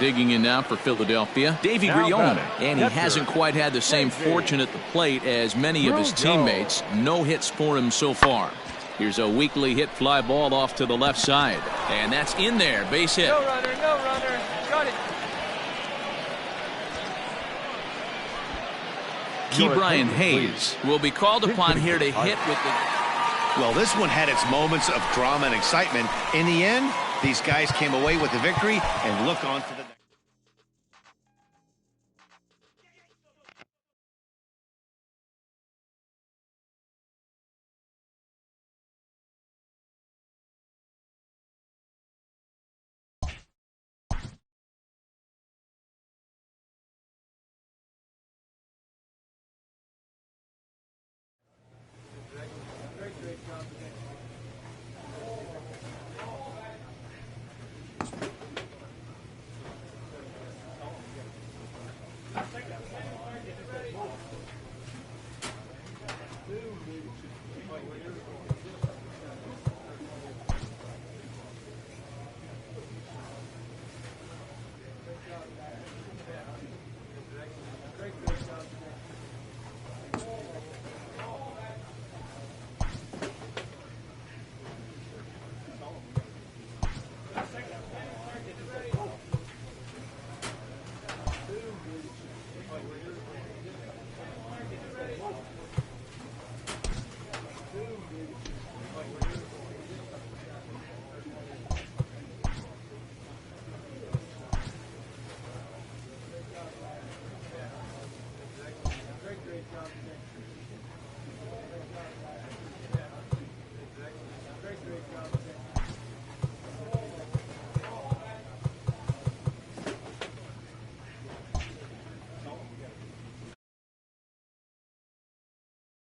S1: Digging in now for Philadelphia, Davey Griona, and he hasn't quite had the same fortune at the plate as many of his teammates. No hits for him so far. Here's a weakly hit fly ball off to the left side, and that's in there, base hit.
S6: No runner, no runner. Got it.
S1: Ke'Bryan Hayes will be called upon here to hit with the...
S2: Well, this one had its moments of drama and excitement. In the end, these guys came away with the victory and look on for the...